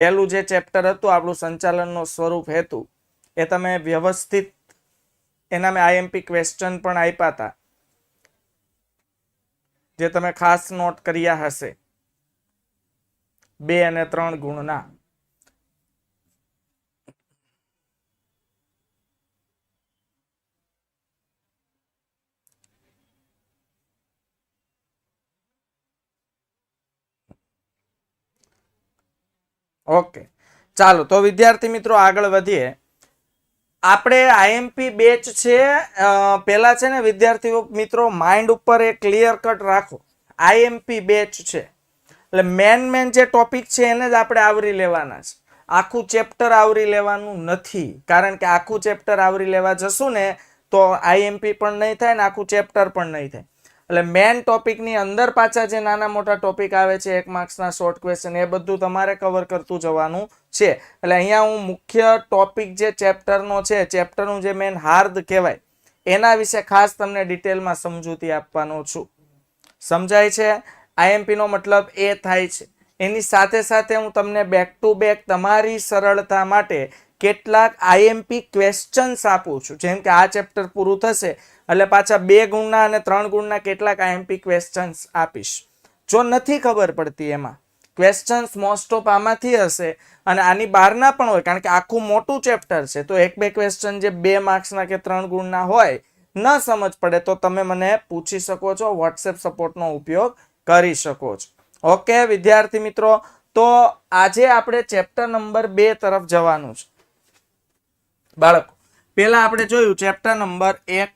પહેલું જે ચેપ્ટર હતું આપણું સંચાલનનો સ્વરૂપ હેતુ, એ તમે વ્યવસ્થિત એના મેં આઈએમપી ક્વેશ્ચન પણ આપ્યા હતા, જે તમે ખાસ નોટ કર્યા હશે 2 અને 3 ગુણના. ઓકે, ચાલો તો વિદ્યાર્થી મિત્રો આગળ વધીએ. આપણે આઈએમપી બેચ છે, પેલા છે ને વિદ્યાર્થીઓ મિત્રો માઇન્ડ ઉપર એક ક્લિયર કટ રાખો. આઈએમપી બેચ છે એટલે મેન જે ટોપિક છે એને જ આપણે આવરી લેવાના છે. આખું ચેપ્ટર આવરી લેવાનું નથી, કારણ કે આખું ચેપ્ટર આવરી લેવા જશું ને તો આઈએમપી પણ નહીં થાય ને આખું ચેપ્ટર પણ નહીં થાય. એટલે મેન ટોપિકની અંદર પાછા જે નાના મોટા ટોપિક આવે છે, 1 માર્ક્સના શોર્ટ ક્વેશ્ચન, એ બધું તમારે કવર કરતું જવાનું છે. એટલે અહીંયા હું મુખ્ય ટોપિક જે ચેપ્ટરનો છે, ચેપ્ટરનું જે મેન હાર્દ કહેવાય, એના વિશે ખાસ તમને ડિટેલમાં સમજૂતી આપવાનો છું. સમજાય છે? આઈએમપી નો મતલબ એ થાય છે. એની સાથે સાથે હું તમને બેક ટુ બેક તમારી સરળતા માટે કેટલાક આઈએમપી ક્વેશ્ચન્સ આપું છું. જેમ કે આ ચેપ્ટર પૂરું થશે એટલે પાછા 2 ગુણના અને 3 ગુણના કેટલાક આઈએમપી ક્વેશ્ચન્સ આપીશ. જો નથી ખબર પડતી એમાં ક્વેશ્ચન્સ મોસ્ટ ઓફ આમાંથી હશે અને આની બહારના પણ હોય, કારણ કે આખું મોટું ચેપ્ટર છે, તો 1-2 ક્વેશ્ચન જે 2 માર્ક્સના કે 3 ગુણના હોય, ન સમજ પડે તો તમે મને પૂછી શકો છો, વોટ્સએપ સપોર્ટનો ઉપયોગ કરી શકો છો. ઓકે વિદ્યાર્થી મિત્રો, તો આજે આપણે ચેપ્ટર નંબર 2 તરફ જવાનું છે. બાળકો, પહેલા આપણે જોયું ચેપ્ટર નંબર 1.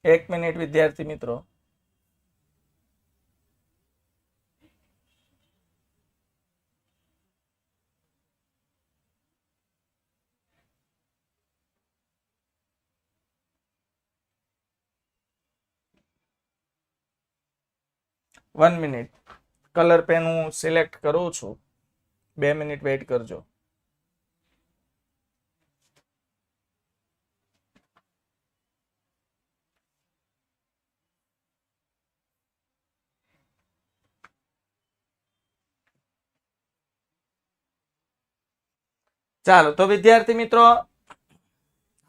એક મિનિટ વિદ્યાર્થી મિત્રો. વન મિનિટ, કલર પેન હું સિલેક્ટ કરું છું. 2 મિનિટ વેઇટ કરજો. ચાલો તો વિદ્યાર્થી મિત્રો,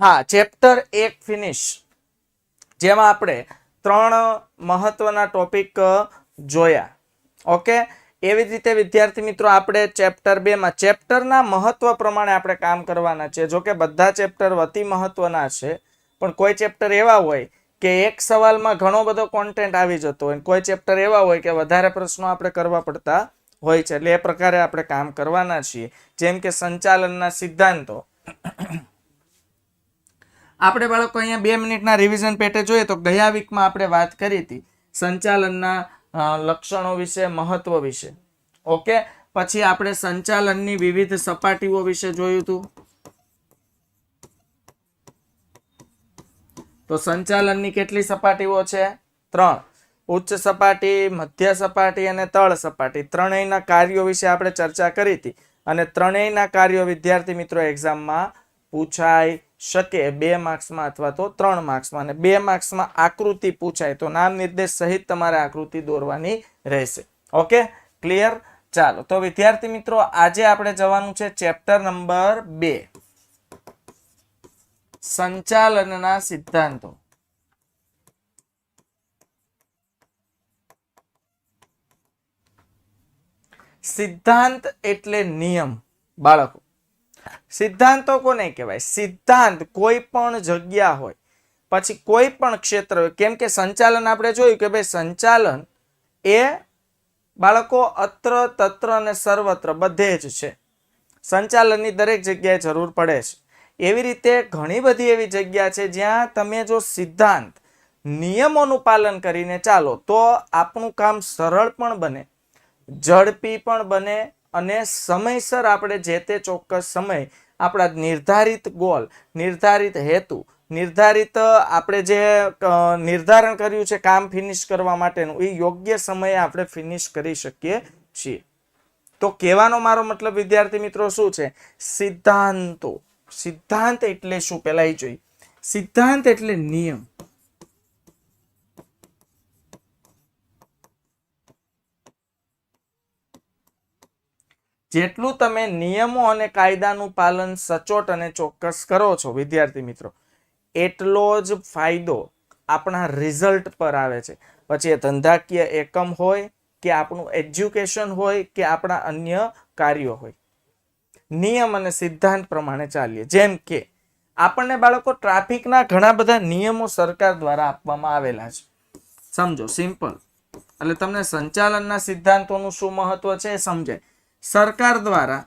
હા ચેપ્ટર 1 ફિનિશ, જેમાં આપણે 3 મહત્વના ટોપિક જોયા. ઓકે, એવી જ રીતે વિદ્યાર્થી મિત્રો આપણે ચેપ્ટર 2 માં ચેપ્ટરના મહત્વ પ્રમાણે આપણે કામ કરવાના છે. જો કે બધા ચેપ્ટર અતિ મહત્વના છે, પણ કોઈ ચેપ્ટર એવા હોય કે એક સવાલમાં ઘણો બધો કોન્ટેન્ટ આવી જતો હોય, કોઈ ચેપ્ટર એવા હોય કે વધારે પ્રશ્નો આપણે કરવા પડતા હોય છે. એટલે એ પ્રકારે આપણે કામ કરવાના છીએ. જેમ કે સંચાલનના સિદ્ધાંતો. આપણે બાળકો અહીંયા 2 મિનિટના રિવિઝન પેટે જોઈએ તો ગયા વીકમાં આપણે વાત કરી હતી સંચાલનના લક્ષણો વિશે, મહત્વ વિશે. ઓકે, પછી આપણે સંચાલનની વિવિધ સપાટીઓ વિશે જોયું હતું. તો સંચાલનની કેટલી સપાટીઓ છે? 3. ઉચ્ચ સપાટી, મધ્ય સપાટી અને તળ સપાટી. ત્રણેયના કાર્યો વિશે આપણે ચર્ચા કરી હતી અને ત્રણેયના કાર્યો વિદ્યાર્થી મિત્રો એક્ઝામમાં પૂછાઈ શકે 2 માર્ક્સમાં અથવા તો 3 માર્ક્સમાં. અને 2 માર્ક્સમાં આકૃતિ પૂછાય તો નામ નિર્દેશ સહિત તમારે આકૃતિ દોરવાની રહેશે. Okay, clear? ચાલો તો વિદ્યાર્થી મિત્રો આજે આપણે જવાનું છે ચેપ્ટર નંબર 2, સંચાલનના સિદ્ધાંતો. સિદ્ધાંત એટલે નિયમ. બાળકો, સિદ્ધાંતો કોને કહેવાય? સિદ્ધાંત કોઈ પણ જગ્યા હોય, પછી કોઈ પણ ક્ષેત્ર હોય. કેમ કે સંચાલન આપણે જોયું કે ભાઈ સંચાલન એ બાળકો અત્ર તત્ર અને સર્વત્ર બધે જ છે. સંચાલનની દરેક જગ્યાએ જરૂર પડે છે. એવી રીતે ઘણી બધી એવી જગ્યા છે જ્યાં તમે જો સિદ્ધાંત, નિયમોનું પાલન કરીને ચાલો તો આપણું કામ સરળ પણ બને, ઝડપી પણ બને અને સમયસર આપણે જે તે ચોક્કસ સમય આપણા નિર્ધારિત ગોલ, નિર્ધારિત હેતુ, નિર્ધારિત આપણે જે નિર્ધારણ કર્યું છે કામ ફિનિશ કરવા માટેનું, એ યોગ્ય સમયે આપણે ફિનિશ કરી શકીએ છીએ. તો કહેવાનો મારો મતલબ વિદ્યાર્થી મિત્રો શું છે? સિદ્ધાંતો. સિદ્ધાંત એટલે શું પહેલા એ જોઈએ. સિદ્ધાંત એટલે નિયમ. જેટલું તમે નિયમો અને કાયદાનું પાલન સચોટ અને ચોક્કસ કરો છો વિદ્યાર્થી મિત્રો, એટલો જ ફાયદો આપણા રિઝલ્ટ પર આવે છે. પછી એ ધંધાકીય એકમ હોય કે આપણું એજ્યુકેશન હોય કે આપણા અન્ય કાર્યો હોય. નિયમ અને સિદ્ધાંત પ્રમાણે ચાલીએ. જેમ કે આપણને બાળકો ટ્રાફિકના ઘણા બધા નિયમો સરકાર દ્વારા આપવામાં આવેલા છે. સમજો, સિમ્પલ. એટલે તમને સંચાલનના સિદ્ધાંતોનું શું મહત્વ છે એ સમજાય. સરકાર દ્વારા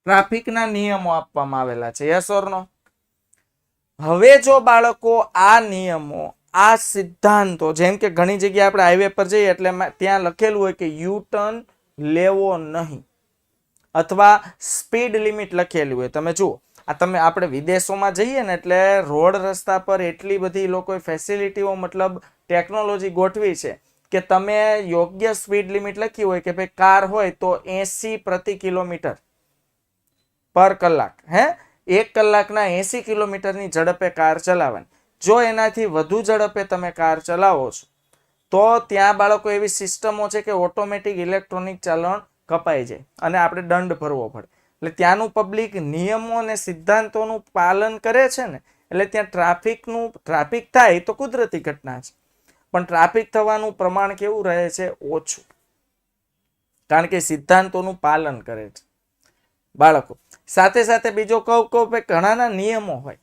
ટ્રાફિકના નિયમો આપવામાં આવેલા છે. યસ ઓર નો? હવે જો બાળકો આ નિયમો, આ સિદ્ધાંતો, જેમ કે ઘણી જગ્યાએ આપણે હાઈવે પર જઈએ એટલે ત્યાં લખેલું હોય કે યુ ટર્ન લેવો નહીં, અથવા સ્પીડ લિમિટ લખેલી હોય. તમે જુઓ, આ તમે આપણે વિદેશોમાં જઈએ ને એટલે રોડ રસ્તા પર એટલી બધી લોકોએ ફેસિલિટીઓ, મતલબ ટેકનોલોજી ગોઠવી છે કે તમે યોગ્ય સ્પીડ લિમિટ લખી હોય કે ભાઈ કાર હોય તો 80 પ્રતિ કિલોમીટર પર કલાક, 1 કલાકના 80 કિલોમીટરની ઝડપે કાર ચલાવવાની. જો એનાથી વધુ ઝડપે તમે કાર ચલાવો છો તો ત્યાં બાળકો એવી સિસ્ટમો છે કે ઓટોમેટિક ઇલેક્ટ્રોનિક ચાલાણ કપાઈ જાય અને આપણે દંડ ભરવો પડે. એટલે ત્યાંનું પબ્લિક નિયમો અને સિદ્ધાંતોનું પાલન કરે છે ને, એટલે ત્યાં ટ્રાફિક થાય તો કુદરતી ઘટના છે, પણ ટ્રાફિક થવાનું પ્રમાણ કેવું રહે છે? ઓછું. કારણ કે સિદ્ધાંતોનું પાલન કરે છે બાળકો. સાથે સાથે બીજો કહું ભાઈ ઘણાના નિયમો હોય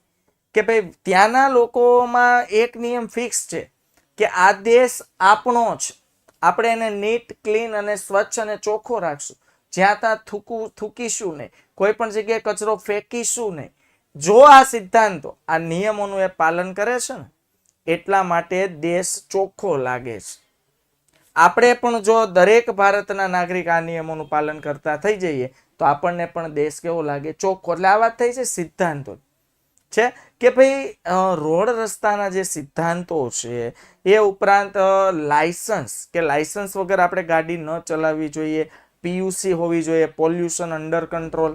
કે ભાઈ ત્યાંના લોકોમાં એક નિયમ ફિક્સ છે કે આ દેશ આપણો છે, આપણે એને નીટ, ક્લીન અને સ્વચ્છ અને ચોખ્ખો રાખશું. જ્યાં ત્યાં થૂકીશું નહીં, કોઈ પણ જગ્યાએ કચરો ફેંકીશું નહીં. જો આ સિદ્ધાંતો, આ નિયમોનું એ પાલન કરે છે ને, એટલા માટે દેશ ચોખ્ખો લાગે છે. આપણે પણ જો દરેક ભારતના નાગરિક આ નિયમોનું પાલન કરતા થઈ જઈએ તો આપણને પણ દેશ કેવો લાગે? ચોખ્ખો. એટલે આ વાત થઈ છે સિદ્ધાંતો છે કે ભાઈ રોડ રસ્તાના જે સિદ્ધાંતો છે, એ ઉપરાંત લાયસન્સ, કે લાયસન્સ વગર આપણે ગાડી ન ચલાવવી જોઈએ, પીયુસી હોવી જોઈએ, પોલ્યુશન અંડર કંટ્રોલ,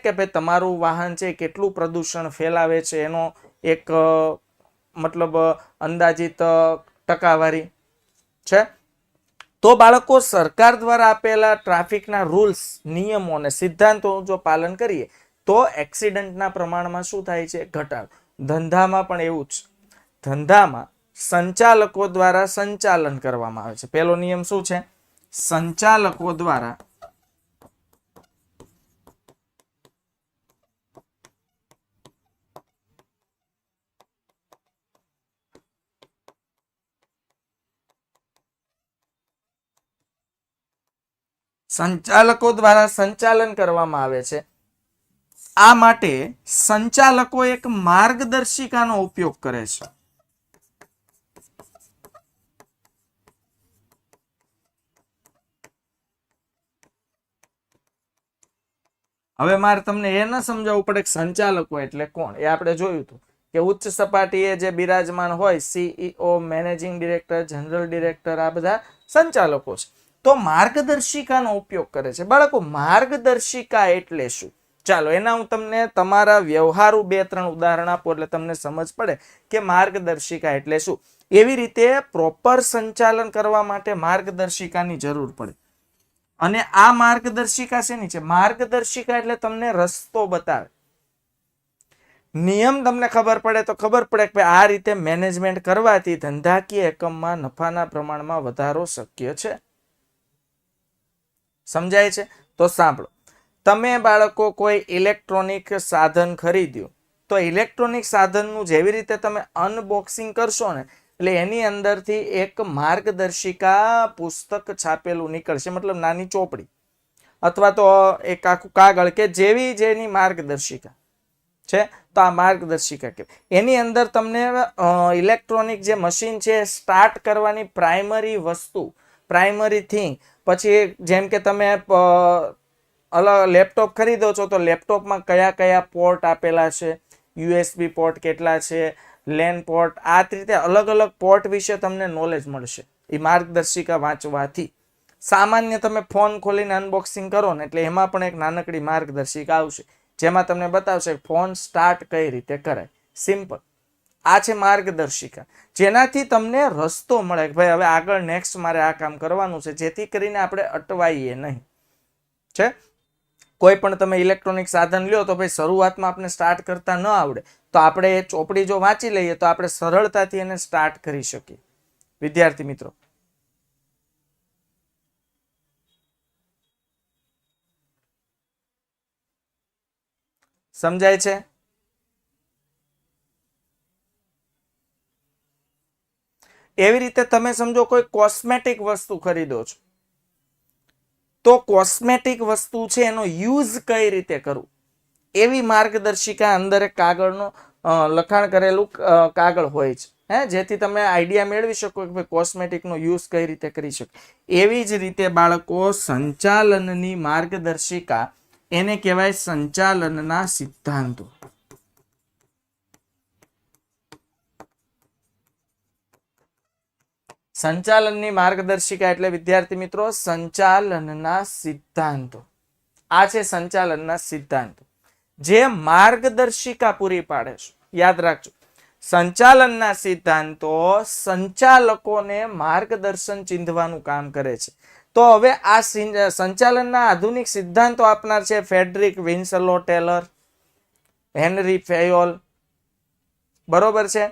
કે ભાઈ તમારું વાહન છે કેટલું પ્રદૂષણ ફેલાવે છે એનો એક મતલબ અંદાજિત ટકાવારી છે. તો બાળકો સરકાર દ્વારા આપેલા ટ્રાફિકના રૂલ્સ, નિયમો અને સિદ્ધાંતોનું જો પાલન કરીએ તો એક્સિડન્ટના પ્રમાણમાં શું થાય છે? ઘટાડો. ધંધામાં પણ એવું જ. ધંધામાં સંચાલકો દ્વારા સંચાલન કરવામાં આવે છે. પહેલો નિયમ શું છે? સંચાલકો દ્વારા સંચાલન કરવામાં આવે છે. આ માટે સંચાલકો એક માર્ગદર્શિકાનો ઉપયોગ કરે છે. હવે મારે તમને એ ન સમજાવવું પડે કે સંચાલકો એટલે કોણ. એ આપણે જોયું હતું કે ઉચ્ચ સપાટીએ જે બિરાજમાન હોય, CEO, managing director, general director, આ બધા સંચાલકો છે. તો માર્ગદર્શિકાનો ઉપયોગ કરે છે. બાળકો, માર્ગદર્શિકા એટલે શું? ચાલો એના હું તમને તમારા વ્યવહારુ 2-3 ઉદાહરણ આપું એટલે તમને સમજ પડે કે માર્ગદર્શિકા એટલે શું. એવી રીતે પ્રોપર સંચાલન કરવા માટે માર્ગદર્શિકાની જરૂર પડે. અને આ માર્ગદર્શિકા શેની છે? માર્ગદર્શિકા એટલે તમને રસ્તો બતાવે. નિયમ તમને ખબર પડે તો ખબર પડે કે આ રીતે મેનેજમેન્ટ કરવાથી ધંધાકીય એકમમાં નફાના પ્રમાણમાં વધારો શક્ય છે. સમજાય છે? તો સાંભળો, તમે બાળકો કોઈ ઇલેક્ટ્રોનિક સાધન ખરીદ્યું તો ઇલેક્ટ્રોનિક સાધનનું જેવી રીતે તમે અનબોક્સિંગ કરશો ને, એટલે એની અંદરથી એક માર્ગદર્શિકા પુસ્તક છાપેલું નીકળશે, મતલબ નાની ચોપડી અથવા તો એક આખું કાગળ કે જેની માર્ગદર્શિકા છે. તો આ માર્ગદર્શિકા કહેવાય. એની અંદર તમને ઇલેક્ટ્રોનિક જે મશીન છે સ્ટાર્ટ કરવાની પ્રાઇમરી વસ્તુ, પ્રાઇમરી થિંગ, પછી જેમ કે તમે લેપટોપ ખરીદો છો તો લેપટોપમાં કયા કયા પોર્ટ આપેલા છે, યુએસબી પોર્ટ કેટલા છે, લેન પોર્ટ, આ રીતે અલગ અલગ પોર્ટ વિશે તમને નોલેજ મળશે એ માર્ગદર્શિકા વાંચવાથી. સામાન્ય તમે ફોન ખોલીને અનબોક્સિંગ કરો ને એટલે એમાં પણ એક નાનકડી માર્ગદર્શિકા આવશે જેમાં તમને બતાવશે ફોન સ્ટાર્ટ કઈ રીતે કરાય. સિમ્પલ. આ છે માર્ગદર્શિકા, જેનાથી તમને રસ્તો મળે કે ભાઈ હવે આગળ નેક્સ્ટ મારે આ કામ કરવાનું છે, જેથી કરીને આપણે અટવાઈએ નહીં. છે કોઈ પણ તમે ઇલેક્ટ્રોનિક સાધન લ્યો તો ભાઈ શરૂઆતમાં આપણે સ્ટાર્ટ કરતા ન આવડે તો આપણે એ ચોપડી જો વાંચી લઈએ તો આપણે સરળતાથી એને સ્ટાર્ટ કરી શકીએ. વિદ્યાર્થી મિત્રો, સમજાય છે? એવી રીતે તમે સમજો કોઈ કોસ્મેટિક વસ્તુ ખરીદો છો તો કોસ્મેટિક વસ્તુ છે એનો યુઝ કઈ રીતે કરવું એવી માર્ગદર્શિકા અંદર એક કાગળનો લખાણ કરેલું કાગળ હોય છે, જેથી તમે આઈડિયા મેળવી શકો કે કોસ્મેટિકનો યુઝ કઈ રીતે કરી શકો. એવી જ રીતે બાળકો સંચાલનની માર્ગદર્શિકા એને કહેવાય સંચાલનના સિદ્ધાંતો. સંચાલનની માર્ગદર્શિકા એટલે વિદ્યાર્થી મિત્રો સંચાલનના સિદ્ધાંતો. આ છે સંચાલનના સિદ્ધાંતો જે માર્ગદર્શિકા પૂરી પાડે છે. યાદ રાખજો, સંચાલનના સિદ્ધાંતો સંચાલકોને માર્ગદર્શન ચીંધવાનું કામ કરે છે. તો હવે આ સંચાલનના આધુનિક સિદ્ધાંતો આપનાર છે ફ્રેડરિક વિન્સલો ટેલર, હેનરી ફેયોલ, બરોબર છે.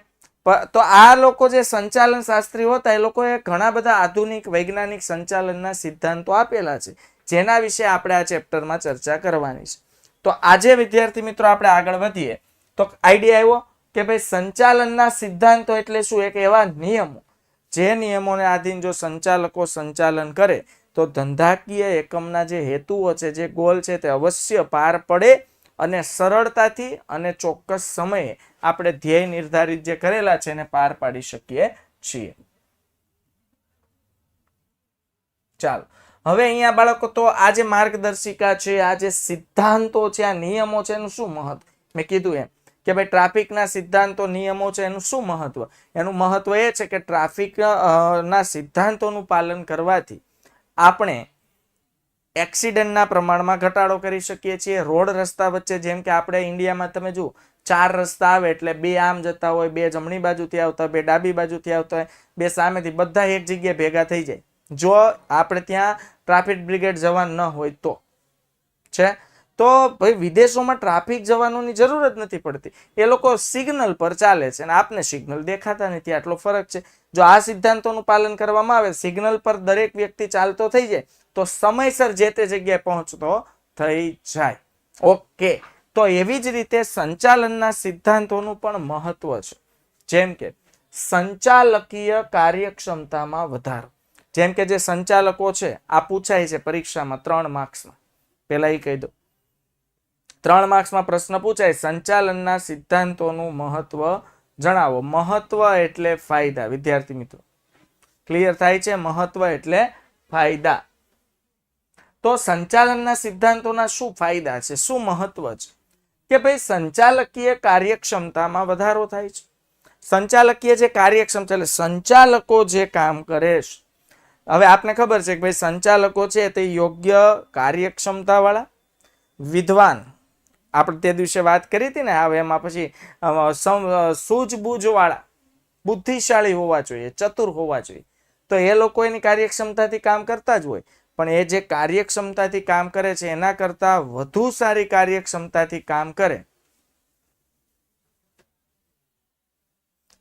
તો આ લોકો જે સંચાલન શાસ્ત્રી હતા એ લોકોએ ઘણા બધા આધુનિક વૈજ્ઞાનિક સંચાલનના સિદ્ધાંતો આપેલા છે જેના વિશે આપણે આ ચેપ્ટરમાં ચર્ચા કરવાની છે. તો આજે વિદ્યાર્થી મિત્રો આપણે આગળ વધીએ તો આઈડિયા આવ્યો કે ભાઈ સંચાલનના સિદ્ધાંતો એટલે શું? એક એવા નિયમો જે નિયમોને આધીન જો સંચાલકો સંચાલન કરે તો ધંધાકીય એકમના જે હેતુઓ છે, જે ગોલ છે તે અવશ્ય પાર પડે અને સરળતાથી અને ચોક્કસ સમયે આપણે ધ્યેય નિર્ધારિત જે કરેલા છે એને પાર પાડી શકીએ છીએ. ચાલો હવે અહીંયા બાળકો તો આ જે માર્ગદર્શિકા છે, આ જે સિદ્ધાંતો છે, આ નિયમો છે એનું શું મહત્વ? મેં કીધું એમ કે ભાઈ ટ્રાફિકના સિદ્ધાંતો નિયમો છે એનું શું મહત્વ? એનું મહત્વ એ છે કે ટ્રાફિક ના સિદ્ધાંતોનું પાલન કરવાથી આપણે એક્સિડન્ટના પ્રમાણમાં ઘટાડો કરી શકીએ છીએ. રોડ રસ્તા વચ્ચે જેમ કે આપણે ઇન્ડિયામાં તમે જુઓ 4 રસ્તા આવે એટલે 2 આમ જતા હોય, 2 જમણી બાજુથી આવતા હોય, 2 ડાબી બાજુથી આવતા હોય, 2 સામેથી, બધા એક જગ્યાએ ભેગા થઈ જાય. જો આપણે ત્યાં ટ્રાફિક બ્રિગેડ જવાન ન હોય તો છે તો ભાઈ વિદેશોમાં ટ્રાફિક જવાનોની જરૂર જ નથી પડતી, એ લોકો સિગ્નલ પર ચાલે છે અને આપને સિગ્નલ દેખાતા નથી, આટલો ફરક છે. જો આ સિદ્ધાંતોનું પાલન કરવામાં આવે, સિગ્નલ પર દરેક વ્યક્તિ ચાલતો થઈ જાય તો સમયસર જે તે જગ્યાએ પહોંચતો થઈ જાય. ઓકે, તો એવી જ રીતે સંચાલનના સિદ્ધાંતોનું પણ મહત્વ છે. જેમ કે સંચાલકીય કાર્યક્ષમતામાં વધારો. જેમ કે જે સંચાલકો છે આ પૂછાય છે પરીક્ષામાં 3 માર્ક્સમાં. પહેલા એ કહી દો, 3 માર્ક્સમાં પ્રશ્ન પૂછાય સંચાલનના સિદ્ધાંતોનું મહત્વ જણાવો. મહત્વ એટલે ફાયદા. વિદ્યાર્થી મિત્રો ક્લિયર થાય છે? મહત્વ એટલે ફાયદા. તો સંચાલનના સિદ્ધાંતોના શું ફાયદા છે, શું મહત્વ છે? કે ભાઈ સંચાલકીય કાર્યક્ષમતામાં વધારો થાય છે. સંચાલકીય જે કાર્યક્ષમતા એટલે સંચાલકો જે કામ કરે છે, હવે આપને ખબર છે કે ભાઈ સંચાલકો છે તે યોગ્ય કાર્યક્ષમતા વાળા, વિદ્વાન, આપણે તે દિવસે વાત કરી હતી ને, હવે એમાં પછી સૂઝબૂઝ વાળા, બુદ્ધિશાળી હોવા જોઈએ, ચતુર હોવા જોઈએ. તો એ લોકો એની કાર્યક્ષમતાથી કામ કરતા જ હોય, પણ એ જે કાર્યક્ષમતાથી કામ કરે છે એના કરતા વધુ સારી કાર્યક્ષમતાથી કામ કરે.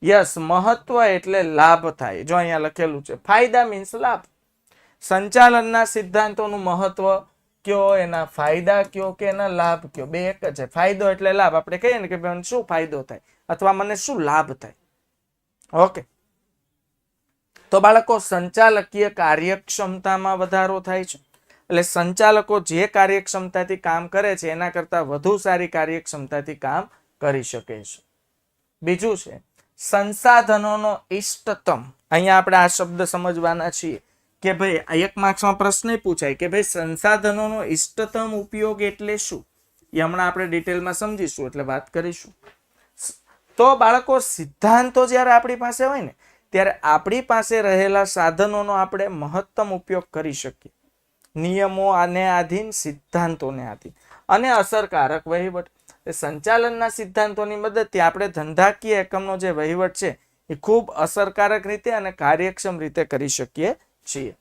યસ, મહત્વ એટલે લાભ થાય. જો અહીંયા લખેલું છે ફાયદા મીન્સ લાભ. સંચાલનના સિદ્ધાંતોનું મહત્વ કયો, એના ફાયદા કયો કે એના લાભ કયો, બે એક જ છે. ફાયદો એટલે લાભ. આપણે કહીએ ને કે મને શું ફાયદો થાય અથવા મને શું લાભ થાય. ઓકે, તો બાળકો સંચાલકીય કાર્યક્ષમતામાં વધારો થાય છે. એટલે સંચાલકો જે કાર્યક્ષમતાથી કામ કરે છે એના કરતા વધુ સારી કાર્યક્ષમતાથી કામ કરી શકે છે. બીજું છે સંસાધનોનો ઇષ્ટતમ. અહીંયા આપણે આ શબ્દ સમજવાના છીએ કે ભાઈ એક માર્ક્સમાં પ્રશ્ન પૂછાય કે ભાઈ સંસાધનોનો ઇષ્ટતમ ઉપયોગ એટલે શું, એ હમણાં આપણે ડિટેલમાં સમજીશું એટલે વાત કરીશું. તો બાળકો સિદ્ધાંતો જ્યારે આપણી પાસે હોય ને ત્યારે આપણી પાસે રહેલા સાધનોનો આપણે મહત્તમ ઉપયોગ કરી શકીએ, નિયમો આને આધીન, સિદ્ધાંતોને આધીન, અને અસરકારક વહીવટ. સંચાલનના સિદ્ધાંતોની મદદથી આપણે ધંધાકીય એકમનો જે વહીવટ છે એ ખૂબ અસરકારક રીતે અને કાર્યક્ષમ રીતે કરી શકીએ છીએ.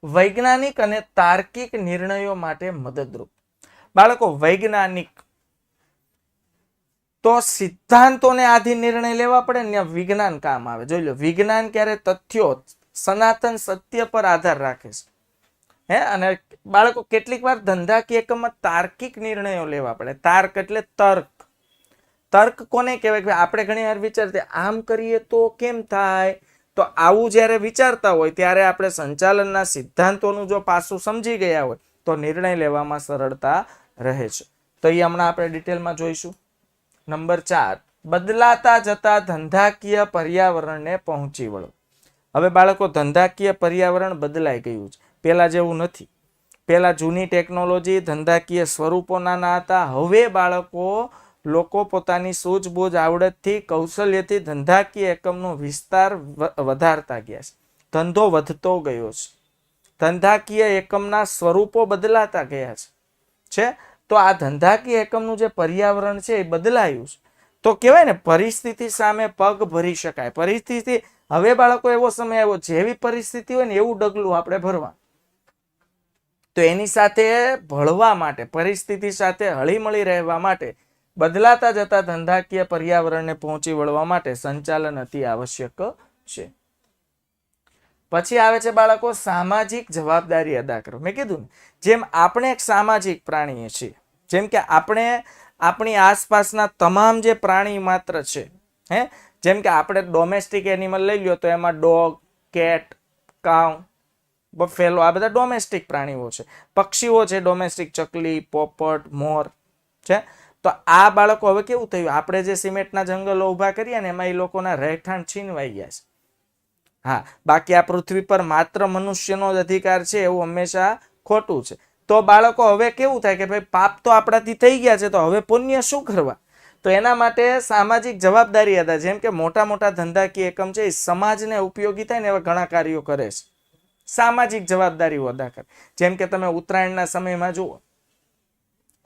વૈજ્ઞાનિક અને તાર્કિક નિર્ણયો માટે મદદરૂપ. બાળકો વૈજ્ઞાનિક તો સિદ્ધાંતોને આધીન નિર્ણય લેવા પડે ને વિજ્ઞાન કામ આવે. જોઈ લો, વિજ્ઞાન ક્યારે તથ્યો સનાતન સત્ય પર આધાર રાખે છે અને બાળકો કેટલીક વાર ધંધાકીય એકમમાં તાર્કિક નિર્ણયો લેવા પડે. તાર્ક એટલે તર્ક. તર્ક કોને કહેવાય કે આપણે ઘણી વાર વિચારતા આમ કરીએ તો કેમ થાય, તો આવું જ્યારે વિચારતા હોય ત્યારે આપણે સંચાલનના સિદ્ધાંતોનું જો પાસું સમજી ગયા હોય તો નિર્ણય લેવામાં સરળતા રહે છે. તો એ હમણાં આપણે ડિટેલમાં જોઈશું. નંબર 4, બદલાતા જતા ધંધાકીય પર્યાવરણને પહોંચી વળો. હવે બાળકો ધંધાકીય પર્યાવરણ બદલાઈ ગયું છે, પેલા જેવું નથી. પેલા જૂની ટેકનોલોજી, ધંધાકીય સ્વરૂપો નાના હતા. હવે બાળકો લોકો પોતાની સૂઝબૂઝ, આવડતથી, કૌશલ્યથી ધંધાકીય એકમનો વિસ્તાર વધારતા ગયા છે. ધંધો વધતો ગયો છે, ધંધાકીય એકમના સ્વરૂપો બદલાતા ગયા છે. તો આ ધંધાકીય એકમનું જે પર્યાવરણ છે એ બદલાયું છે. તો કહેવાય ને પરિસ્થિતિ સામે પગ ભરી શકાય. પરિસ્થિતિ હવે બાળકો એવો સમય આવ્યો, જેવી પરિસ્થિતિ હોય ને એવું ડગલું આપણે ભરવા. તો એની સાથે ભળવા માટે, પરિસ્થિતિ સાથે હળીમળી રહેવા માટે, બદલાતા જતા ધંધાકીય પર્યાવરણને પહોંચી વળવા માટે સંચાલન અતિ આવશ્યક છે. પછી આવે છે બાળકો સામાજિક જવાબદારી અદા કરો. મેં કીધું ને જેમ આપણે એક સામાજિક પ્રાણીએ છીએ, જેમ કે આપણે આપણી આસપાસના તમામ જે પ્રાણી માત્ર છે, જેમ કે આપણે ડોમેસ્ટિક એનિમલ લઈ લો તો એમાં ડોગ, કેટ, કાઉ, બફેલો, આ બધા ડોમેસ્ટિક પ્રાણીઓ છે. પક્ષીઓ છે ડોમેસ્ટિક, ચકલી, પોપટ, મોર છે. તો આ બાળકો હવે કેવું થયું, આપણે જે સિમેન્ટના જંગલો ઊભા કર્યા ને એમાં એ લોકોના રહેઠાણ છીનવાઈ ગયા છે. હા, બાકી આ પૃથ્વી પર માત્ર મનુષ્યનો જ અધિકાર છે એવું હંમેશા ખોટું છે. તો બાળકો હવે કેવું થાય કે ભાઈ પાપ તો આપણાથી થઈ ગયા છે, તો હવે પુણ્ય શું કરવા? તો એના માટે સામાજિક જવાબદારી હતા. જેમ કે મોટા મોટા ધંધાકીય એકમ છે એ સમાજને ઉપયોગી થાય ને એવા ઘણા કાર્યો કરે છે, સામાજિક જવાબદારીઓ અદા કરે. જેમ કે તમે ઉત્તરાયણના સમયમાં જુઓ,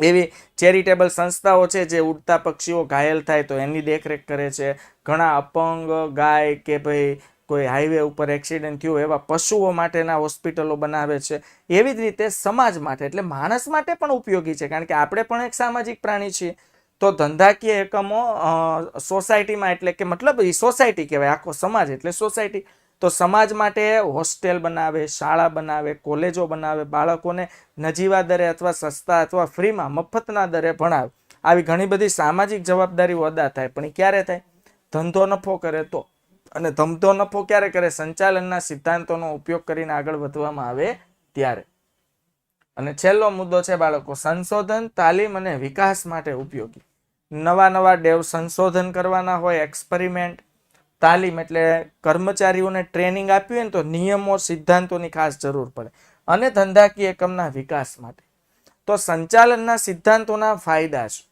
એવી ચેરિટેબલ સંસ્થાઓ છે જે ઉડતા પક્ષીઓ ઘાયલ થાય તો એની દેખરેખ કરે છે. ઘણા અપંગ, ગાય કે ભાઈ કોઈ હાઈવે ઉપર એક્સિડન્ટ થયું એવા પશુઓ માટેના હોસ્પિટલો બનાવે છે. એવી જ રીતે સમાજ માટે, એટલે માણસ માટે પણ ઉપયોગી છે, કારણ કે આપણે પણ એક સામાજિક પ્રાણી છીએ. તો ધંધાકીય એકમો સોસાયટીમાં, એટલે કે મતલબ એ સોસાયટી કહેવાય, આખો સમાજ એટલે સોસાયટી. તો સમાજ માટે હોસ્ટેલ બનાવે, શાળા બનાવે, કોલેજો બનાવે, બાળકોને નજીવા દરે અથવા સસ્તા અથવા ફ્રીમાં મફતના દરે ભણાવે. આવી ઘણી બધી સામાજિક જવાબદારીઓ અદા થાય. પણ એ ક્યારે થાય? ધંધો નફો કરે તો. અને ધંધો નફો ક્યારે કરે? સંચાલનના સિદ્ધાંતોનો ઉપયોગ કરીને આગળ વધવામાં આવે ત્યારે. અને છેલ્લો મુદ્દો છે બાળકો સંશોધન, તાલીમ અને વિકાસ માટે ઉપયોગી. નવા સંશોધન કરવાના હોય, એક્સપેરિમેન્ટ. તાલીમ એટલે કર્મચારીઓને ટ્રેનિંગ આપવી હોય ને તો નિયમો, સિદ્ધાંતોની ખાસ જરૂર પડે. અને ધંધાકીય એકમના વિકાસ માટે તો સંચાલનના સિદ્ધાંતોના ફાયદા છે.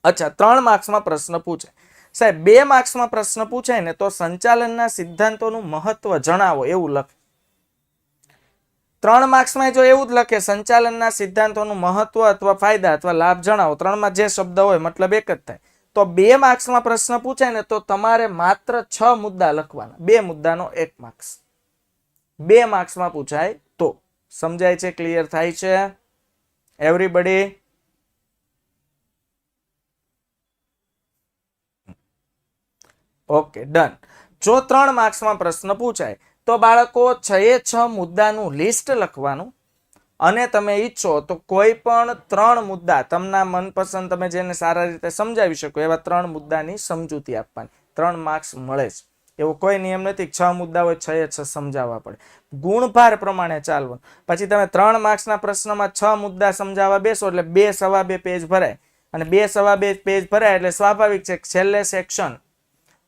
અચ્છા, 3 માર્ક્સમાં પ્રશ્ન પૂછાય. સાહેબ 2 માર્ક્સમાં પ્રશ્ન પૂછાય ને તો સંચાલનના સિદ્ધાંતોનું મહત્વ જણાવો એવું લખે. 3 માર્ક્સમાં જો એવું જ લખે સંચાલનના સિદ્ધાંતોનું મહત્વ અથવા ફાયદા અથવા લાભ જણાવો, 3માં જે શબ્દ હોય મતલબ એક જ થાય. તો 2 માર્ક્સમાં પ્રશ્ન પૂછાય ને તો તમારે માત્ર 6 મુદ્દા લખવાના. 2 મુદ્દાનો 1 માર્ક્સ. 2 માર્ક્સમાં પૂછાય તો. સમજાય છે? ક્લિયર થાય છે એવરીબડી? Okay, done. જો 3 માર્ક્સમાં પ્રશ્ન પૂછાય તો બાળકો 6 મુદ્દાનું લિસ્ટ લખવાનું. અને તમે ઈચ્છો તો કોઈ પણ 3 મુદ્દા તમને મનપસંદ, તમે જેને સારા રીતે સમજાવી શકો એવા 3 મુદ્દાની સમજૂતી આપવાની. 3 માર્ક્સ મળે છે. એવો કોઈ નિયમ નથી 6 મુદ્દા હોય 6 એ 6 સમજાવવા પડે. ગુણભાર પ્રમાણે ચાલવાનું. પછી તમે 3 માર્ક્સના પ્રશ્નમાં 6 મુદ્દા સમજાવવા બેસો એટલે 2 સવા 2 પેજ ભરાય, અને 2 સવા 2 પેજ ભરાય એટલે સ્વાભાવિક છે છેલ્લે સેક્શન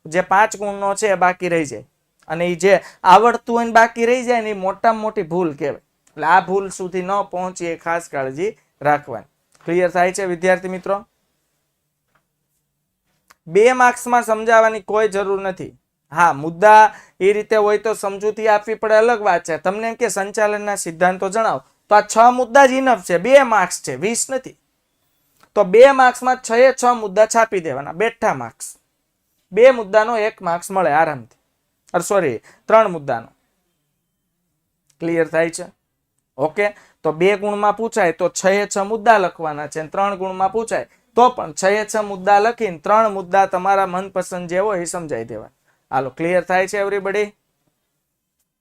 જે 5 ગુણનો છે એ બાકી રહી જાય, અને એ જે આવડતું હોય બાકી રહી જાય ને એ મોટામાં મોટી ભૂલ કહેવાય. એટલે આ ભૂલ સુધી ન પહોંચી એ ખાસ કાળજી રાખવાની. ક્લિયર થાય છે વિદ્યાર્થી મિત્રો? 2 માર્ક્સમાં સમજાવવાની કોઈ જરૂર નથી. હા, મુદ્દા એ રીતે હોય તો સમજૂતી આપવી પડે, અલગ વાત છે. તમને એમ કે સંચાલનના સિદ્ધાંતો જણાવો, તો આ 6 મુદ્દા જ ઇનફ છે. 2 માર્ક્સ છે, 20 નથી. તો 2 માર્ક્સમાં 6 એ 6 મુદ્દા છાપી દેવાના, બેઠા માર્ક્સ. 2 મુદ્દાનો 1 માર્ક્સ મળે આરામથી. સોરી, 3 મુદ્દાનો. ક્લિયર થાય છે? ઓકે. તો 2 ગુણમાં પૂછાય તો 6 એ 6 મુદ્દા લખવાના છે, 3 ગુણમાં પૂછાય તો પણ 6 એ 6 મુદ્દા લખીને 3 મુદ્દા તમારા મનપસંદ જે હોય એ સમજાઈ દેવા. હાલો, ક્લિયર થાય છે એવરીબડી?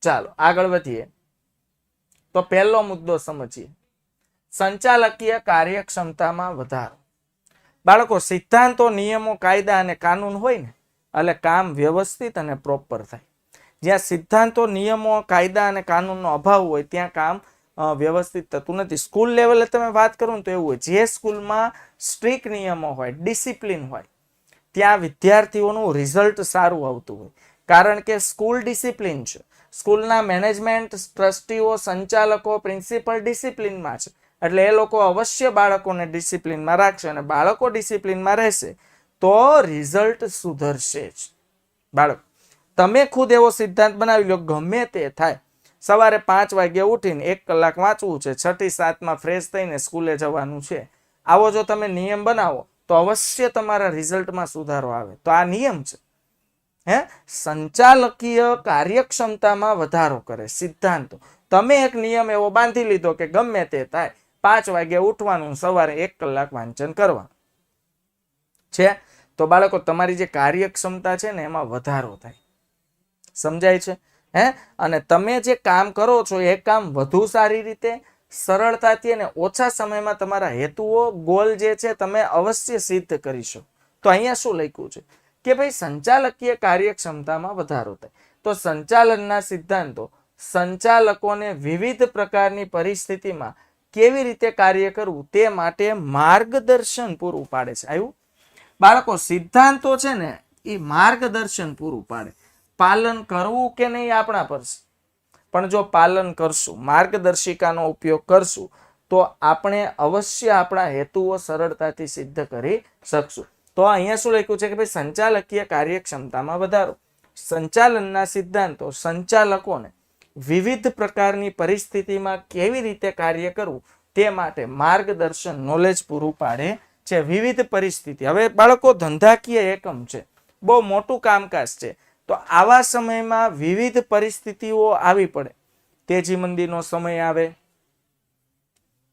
ચાલો આગળ વધીએ. તો પહેલો મુદ્દો સમજીએ, સંચાલકીય કાર્યક્ષમતામાં વધારો. બાળકો, સિદ્ધાંતો, નિયમો, કાયદા અને કાનૂન હોય ને એટલે કામ વ્યવસ્થિત અને પ્રોપર થાય. જ્યાં સિદ્ધાંતો, નિયમો, કાયદા અને કાનૂનનો અભાવ હોય ત્યાં કામ વ્યવસ્થિત થતું નથી. સ્કૂલ લેવલે તમે વાત કરો ને તો એવું હોય, જે સ્કૂલમાં સ્ટ્રિક્ટ નિયમો હોય, ડિસિપ્લિન હોય, ત્યાં વિદ્યાર્થીઓનું રિઝલ્ટ સારું આવતું હોય. કારણ કે સ્કૂલ ડિસિપ્લિન છે, સ્કૂલના મેનેજમેન્ટ, ટ્રસ્ટીઓ, સંચાલકો, પ્રિન્સિપલ ડિસિપ્લિનમાં છે, એટલે એ લોકો અવશ્ય બાળકોને ડિસિપ્લિનમાં રાખશે, અને બાળકો ડિસિપ્લિનમાં રહેશે તો રિઝલ્ટ સુધરશે જ. બાળકો, તમે ખુદ એવો સિદ્ધાંત બનાવી લો, ગમે તે થાય, સવારે 5 વાગે ઉઠીને 1 કલાક વાંચવું છે, 6 થી 7 ફ્રેશ થઈને સ્કૂલે જવાનું છે, આવો જો તમે નિયમ બનાવો તો અવશ્ય તમારા રિઝલ્ટમાં સુધારો આવે. તો આ નિયમ છે. સંચાલકીય કાર્યક્ષમતામાં વધારો કરે સિદ્ધાંતો. તમે એક નિયમ એવો બાંધી લીધો કે ગમે તે થાય 5 વાગે ઉઠવાનું, સવારે 1 કલાક વાંચન કરવાનું છે, તો બાળકો તમારી જે કાર્યક્ષમતા છે ને એમાં વધારો થાય. સમજાય છે? અને તમે જે કામ કરો છો એ કામ વધુ સારી રીતે, સરળતાથી અને ઓછા સમયમાં તમારા હેતુઓ, ગોલ જે છે તમે અવશ્ય સિદ્ધ કરીશો. તો અહીંયા શું લખ્યું છે કે ભાઈ સંચાલકીય કાર્યક્ષમતામાં વધારો થાય. તો સંચાલનના સિદ્ધાંતો સંચાલકોને વિવિધ પ્રકારની પરિસ્થિતિમાં કેવી રીતે કાર્ય કરવું તે માટે માર્ગદર્શન પૂરું પાડે છે. આવ્યું બાળકો? સિદ્ધાંતો છે ને એ માર્ગદર્શન પૂરું પાડે. પાલન કરવું કે નહીં આપણા પર છે, પણ જો પાલન કરશું, માર્ગદર્શિકાનો ઉપયોગ કરશું તો આપણે અવશ્ય આપણા હેતુઓ સરળતાથી સિદ્ધ કરી શકશું. તો અહીંયા શું લખ્યું છે કે ભાઈ સંચાલકીય કાર્યક્ષમતામાં વધારો. સંચાલનના સિદ્ધાંતો સંચાલકોને વિવિધ પ્રકારની પરિસ્થિતિમાં કેવી રીતે કાર્ય કરવું તે માટે માર્ગદર્શન, નોલેજ પૂરું પાડે છે. વિવિધ પરિસ્થિતિ. હવે બાળકો, ધંધાકીય એકમ છે, બહુ મોટું કામકાજ છે, તો આવા સમયમાં વિવિધ પરિસ્થિતિઓ આવી પડે. તેજી મંદીનો સમય આવે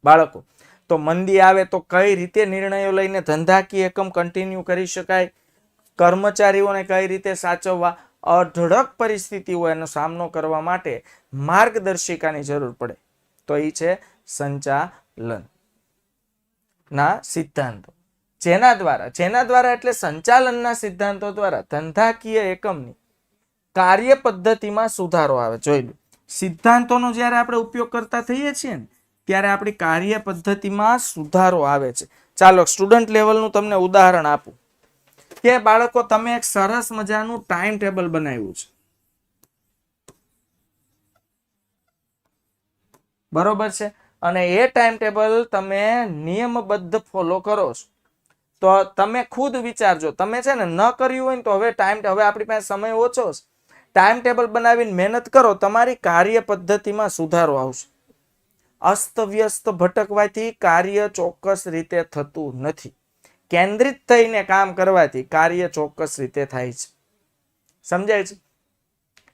બાળકો, તો મંદી આવે તો કઈ રીતે નિર્ણયો લઈને ધંધાકીય એકમ કન્ટિન્યુ કરી શકાય, કર્મચારીઓને કઈ રીતે સાચવવા, અઢળક પરિસ્થિતિઓ એનો સામનો કરવા માટે માર્ગદર્શિકાની જરૂર પડે. તો એ છે સંચાલન ના સિદ્ધાંતો. જેના દ્વારા એટલે સંચાલનના સિદ્ધાંતો દ્વારા ધંધાકીય એકમની કાર્ય પદ્ધતિમાં સુધારો આવે. જોઈ લો, સિદ્ધાંતોનો જ્યારે આપણે ઉપયોગ કરતા થઈએ છીએ ને ત્યારે આપણી કાર્ય પદ્ધતિમાં સુધારો આવે છે. ચાલો સ્ટુડન્ટ લેવલનું તમને ઉદાહરણ આપું કે બાળકો, તમે એક સરસ મજાનું ટાઈમ ટેબલ બનાવ્યું છે, બરોબર છે, અને એ ટાઈમ ટેબલ તમે નિયમબદ્ધ ફોલો કરો છો, તો તમે ખુદ વિચારજો. તમે છે ને ન કર્યું હોય ને તો હવે આપણી પાસે સમય ઓછો છે, ટાઈમ ટેબલ બનાવીને મહેનત કરો, તમારી કાર્ય પદ્ધતિમાં સુધારો આવશે. અસ્તવ્યસ્ત ભટકવાથી કાર્ય ચોક્કસ રીતે થતું નથી. કેન્દ્રિત થઈને કામ કરવાથી કાર્ય ચોક્કસ રીતે થાય છે. સમજાય છે?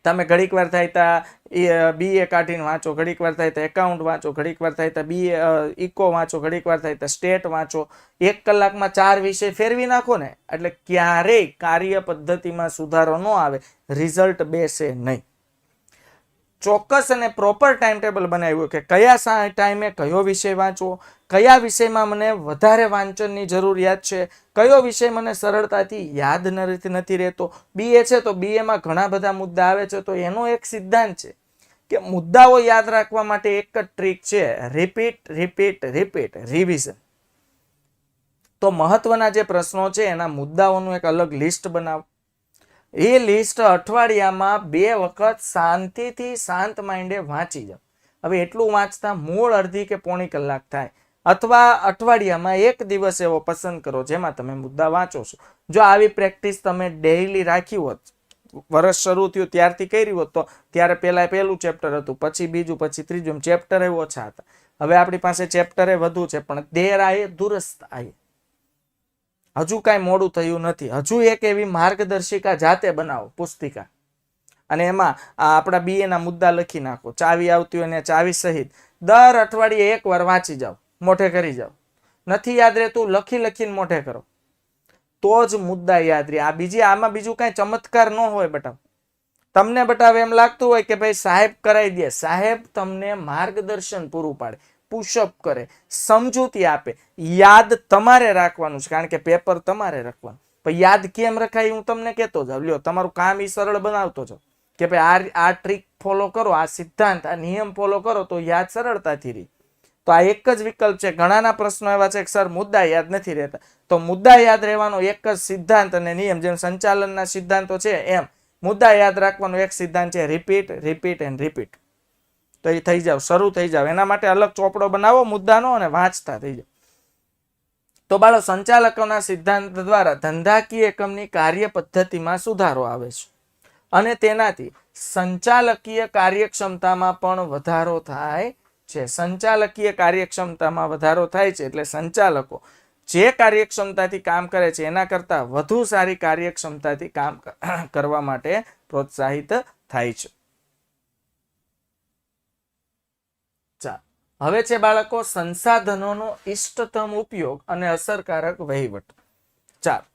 તમે ઘડીક વાર થાય તા BA કાઢીને વાંચો, ઘડીક વાર થાય તો એકાઉન્ટ વાંચો, ઘડીક વાર થાય તો BA ઇકો વાંચો, ઘડીક વાર થાય તો સ્ટેટ વાંચો, 1 કલાકમાં 4 વિષય ફેરવી નાખો ને એટલે ક્યારેય કાર્ય પદ્ધતિમાં સુધારો ન આવે, રિઝલ્ટ બેસે નહીં. ચોક્કસ અને પ્રોપર ટાઈમ ટેબલ બનાવ્યું કે કયા ટાઈમે કયો વિષય વાંચવો, કયા વિષયમાં મને વધારે વાંચનની જરૂરિયાત છે, કયો વિષય મને સરળતાથી યાદ નથી રહેતો. બીએ છે તો બીએમાં ઘણા બધા મુદ્દા આવે છે, તો એનો એક સિદ્ધાંત છે કે મુદ્દાઓ યાદ રાખવા માટે એક જ ટ્રીક છે, રિપીટ રિપીટ રિપીટ રિવિઝન. તો મહત્વના જે પ્રશ્નો છે એના મુદ્દાઓનું એક અલગ લિસ્ટ બનાવો. એ લિસ્ટ અઠવાડિયામાં 2 વખત શાંતિથી શાંત માઇન્ડે વાંચી જાઓ. હવે એટલું વાંચતા મૂળ અડધી કે પોણી કલાક થાય, અથવા અઠવાડિયામાં એક દિવસ એવો પસંદ કરો જેમાં તમે મુદ્દા વાંચો છો. જો આવી પ્રેક્ટિસ તમે ડેઈલી રાખી હોત, વર્ષ શરૂ થયું ત્યારથી કરી હોત, તો ત્યારે પહેલું ચેપ્ટર હતું, પછી બીજું, પછી ત્રીજું, ચેપ્ટર એ ઓછા હતા. હવે આપણી પાસે ચેપ્ટર એ વધુ છે, પણ દેર આયે દુરસ્ત આયે. હજુ કાંઈ મોડું થયું નથી. હજુ એક એવી માર્ગદર્શિકા જાતે બનાવો, પુસ્તિકા, અને એમાં આપણા બીએના મુદ્દા લખી નાખો. ચાવી આવતી હોય ને ચાવી સહિત દર અઠવાડિયે એક વાર વાંચી જાઓ, મોઢે કરી જાઓ. નથી યાદ રહેતું, લખીને મોઢે કરો, તો જ મુદ્દા યાદ રહે. આમાં બીજું કાંઈ ચમત્કાર ન હોય બેટા. તમને બટાવે એમ લાગતું હોય કે ભાઈ સાહેબ કરાવી દે, સાહેબ તમને માર્ગદર્શન પૂરું પાડે, પુશઅપ કરે, સમજૂતી આપે. યાદ તમારે રાખવાનું છે, કારણ કે પેપર તમારે રાખવાનું. પણ યાદ કેમ રખાય હું તમને કહેતો જાવ. લ્યો, તમારું કામ એ સરળ બનાવતો જાવ કે ભાઈ આ ટ્રીક ફોલો કરો, આ સિદ્ધાંત, આ નિયમ ફોલો કરો તો યાદ સરળતાથી રહે. તો આ એક જ વિકલ્પ છે. ઘણાના પ્રશ્નો એવા છે કે સર મુદ્દા યાદ નથી રહેતા. તો મુદ્દા યાદ રહેવાનો એક જ સિદ્ધાંત અને નિયમ, જેમ સંચાલનના સિદ્ધાંતો છે એમ મુદ્દા યાદ રાખવાનો એક સિદ્ધાંત છે, રિપીટ રિપીટ એન્ડ રિપીટ. તો એ થઈ જાવ, શરૂ થઈ જાવ. એના માટે અલગ ચોપડો બનાવો મુદ્દાનો અને વાંચતા થઈ જાવ. તો બાળકો, સંચાલકોના સિદ્ધાંત દ્વારા ધંધાકીય એકમની કાર્ય પદ્ધતિમાં સુધારો આવે છે અને તેનાથી સંચાલકીય કાર્યક્ષમતામાં પણ વધારો થાય છે. સંચાલકીય કાર્યક્ષમતામાં વધારો થાય છે એટલે સંચાલકો જે કાર્યક્ષમતાથી કામ કરે છે એના કરતા વધુ સારી કાર્યક્ષમતાથી કામ કરવા માટે પ્રોત્સાહિત થાય છે. હવે છે બાળકો સંસાધનોનો ઇષ્ટતમ ઉપયોગ અને અસરકારક વહીવટ. ચાલો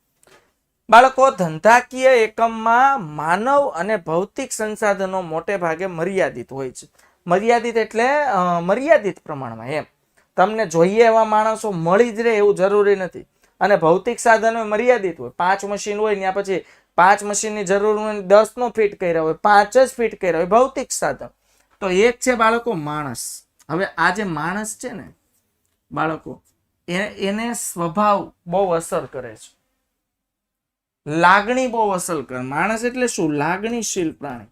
બાળકો, ધંધાકીય એકમમાં માનવ અને ભૌતિક સંસાધનો મોટે ભાગે મર્યાદિત હોય છે. મર્યાદિત એટલે મર્યાદિત પ્રમાણમાં. એમ તમને જોઈએ એવા માણસો મળી જ રહે એવું જરૂરી નથી. અને ભૌતિક સાધનો મર્યાદિત હોય. 5 મશીન હોય ને પછી 5 મશીનની જરૂર હોય, 10 નો ફિટ કર્યા હોય, 5 જ ફિટ કર્યા હોય, ભૌતિક સાધન. તો એક છે બાળકો માણસ. હવે આ જે માણસ છે ને બાળકો, એને સ્વભાવ બહુ અસર કરે છે, લાગણી બહુ અસર કરે. માણસ એટલે શું? લાગણીશીલ પ્રાણી.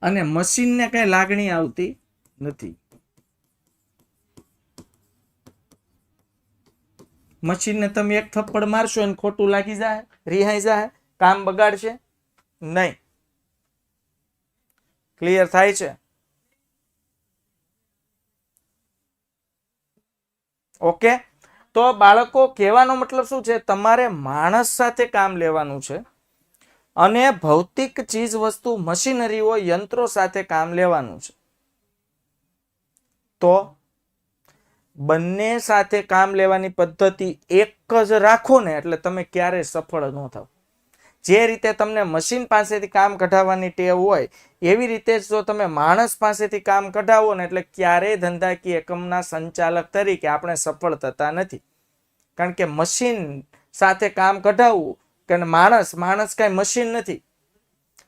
અને મશીનને કઈ લાગણી આવતી નથી. મશીનને તમે એક થપ્પડ મારશો એને ખોટું લાગી જાય, રિહાઈ જાય, કામ બગાડશે નહીં. ક્લિયર થાય છે? ઓકે. તો બાળકો, કહેવાનો મતલબ શું છે? તમારે માણસ સાથે કામ લેવાનું છે અને ભૌતિક ચીજ વસ્તુ, મશીનરીઓ, યંત્રો સાથે કામ લેવાનું છે. તો બંને સાથે કામ લેવાની પદ્ધતિ એક જ રાખો ને એટલે તમે ક્યારેય સફળ ન થાવ. જે રીતે તમને મશીન પાસેથી કામ કઢાવવાની ટેવ હોય એવી રીતે જો તમે માણસ પાસેથી કામ કઢાવો ને એટલે ક્યારેય ધંધાકીય એકમના સંચાલક તરીકે આપણે સફળ થતા નથી. કારણ કે મશીન સાથે કામ કઢાવવું કે માણસ કાંઈ મશીન નથી.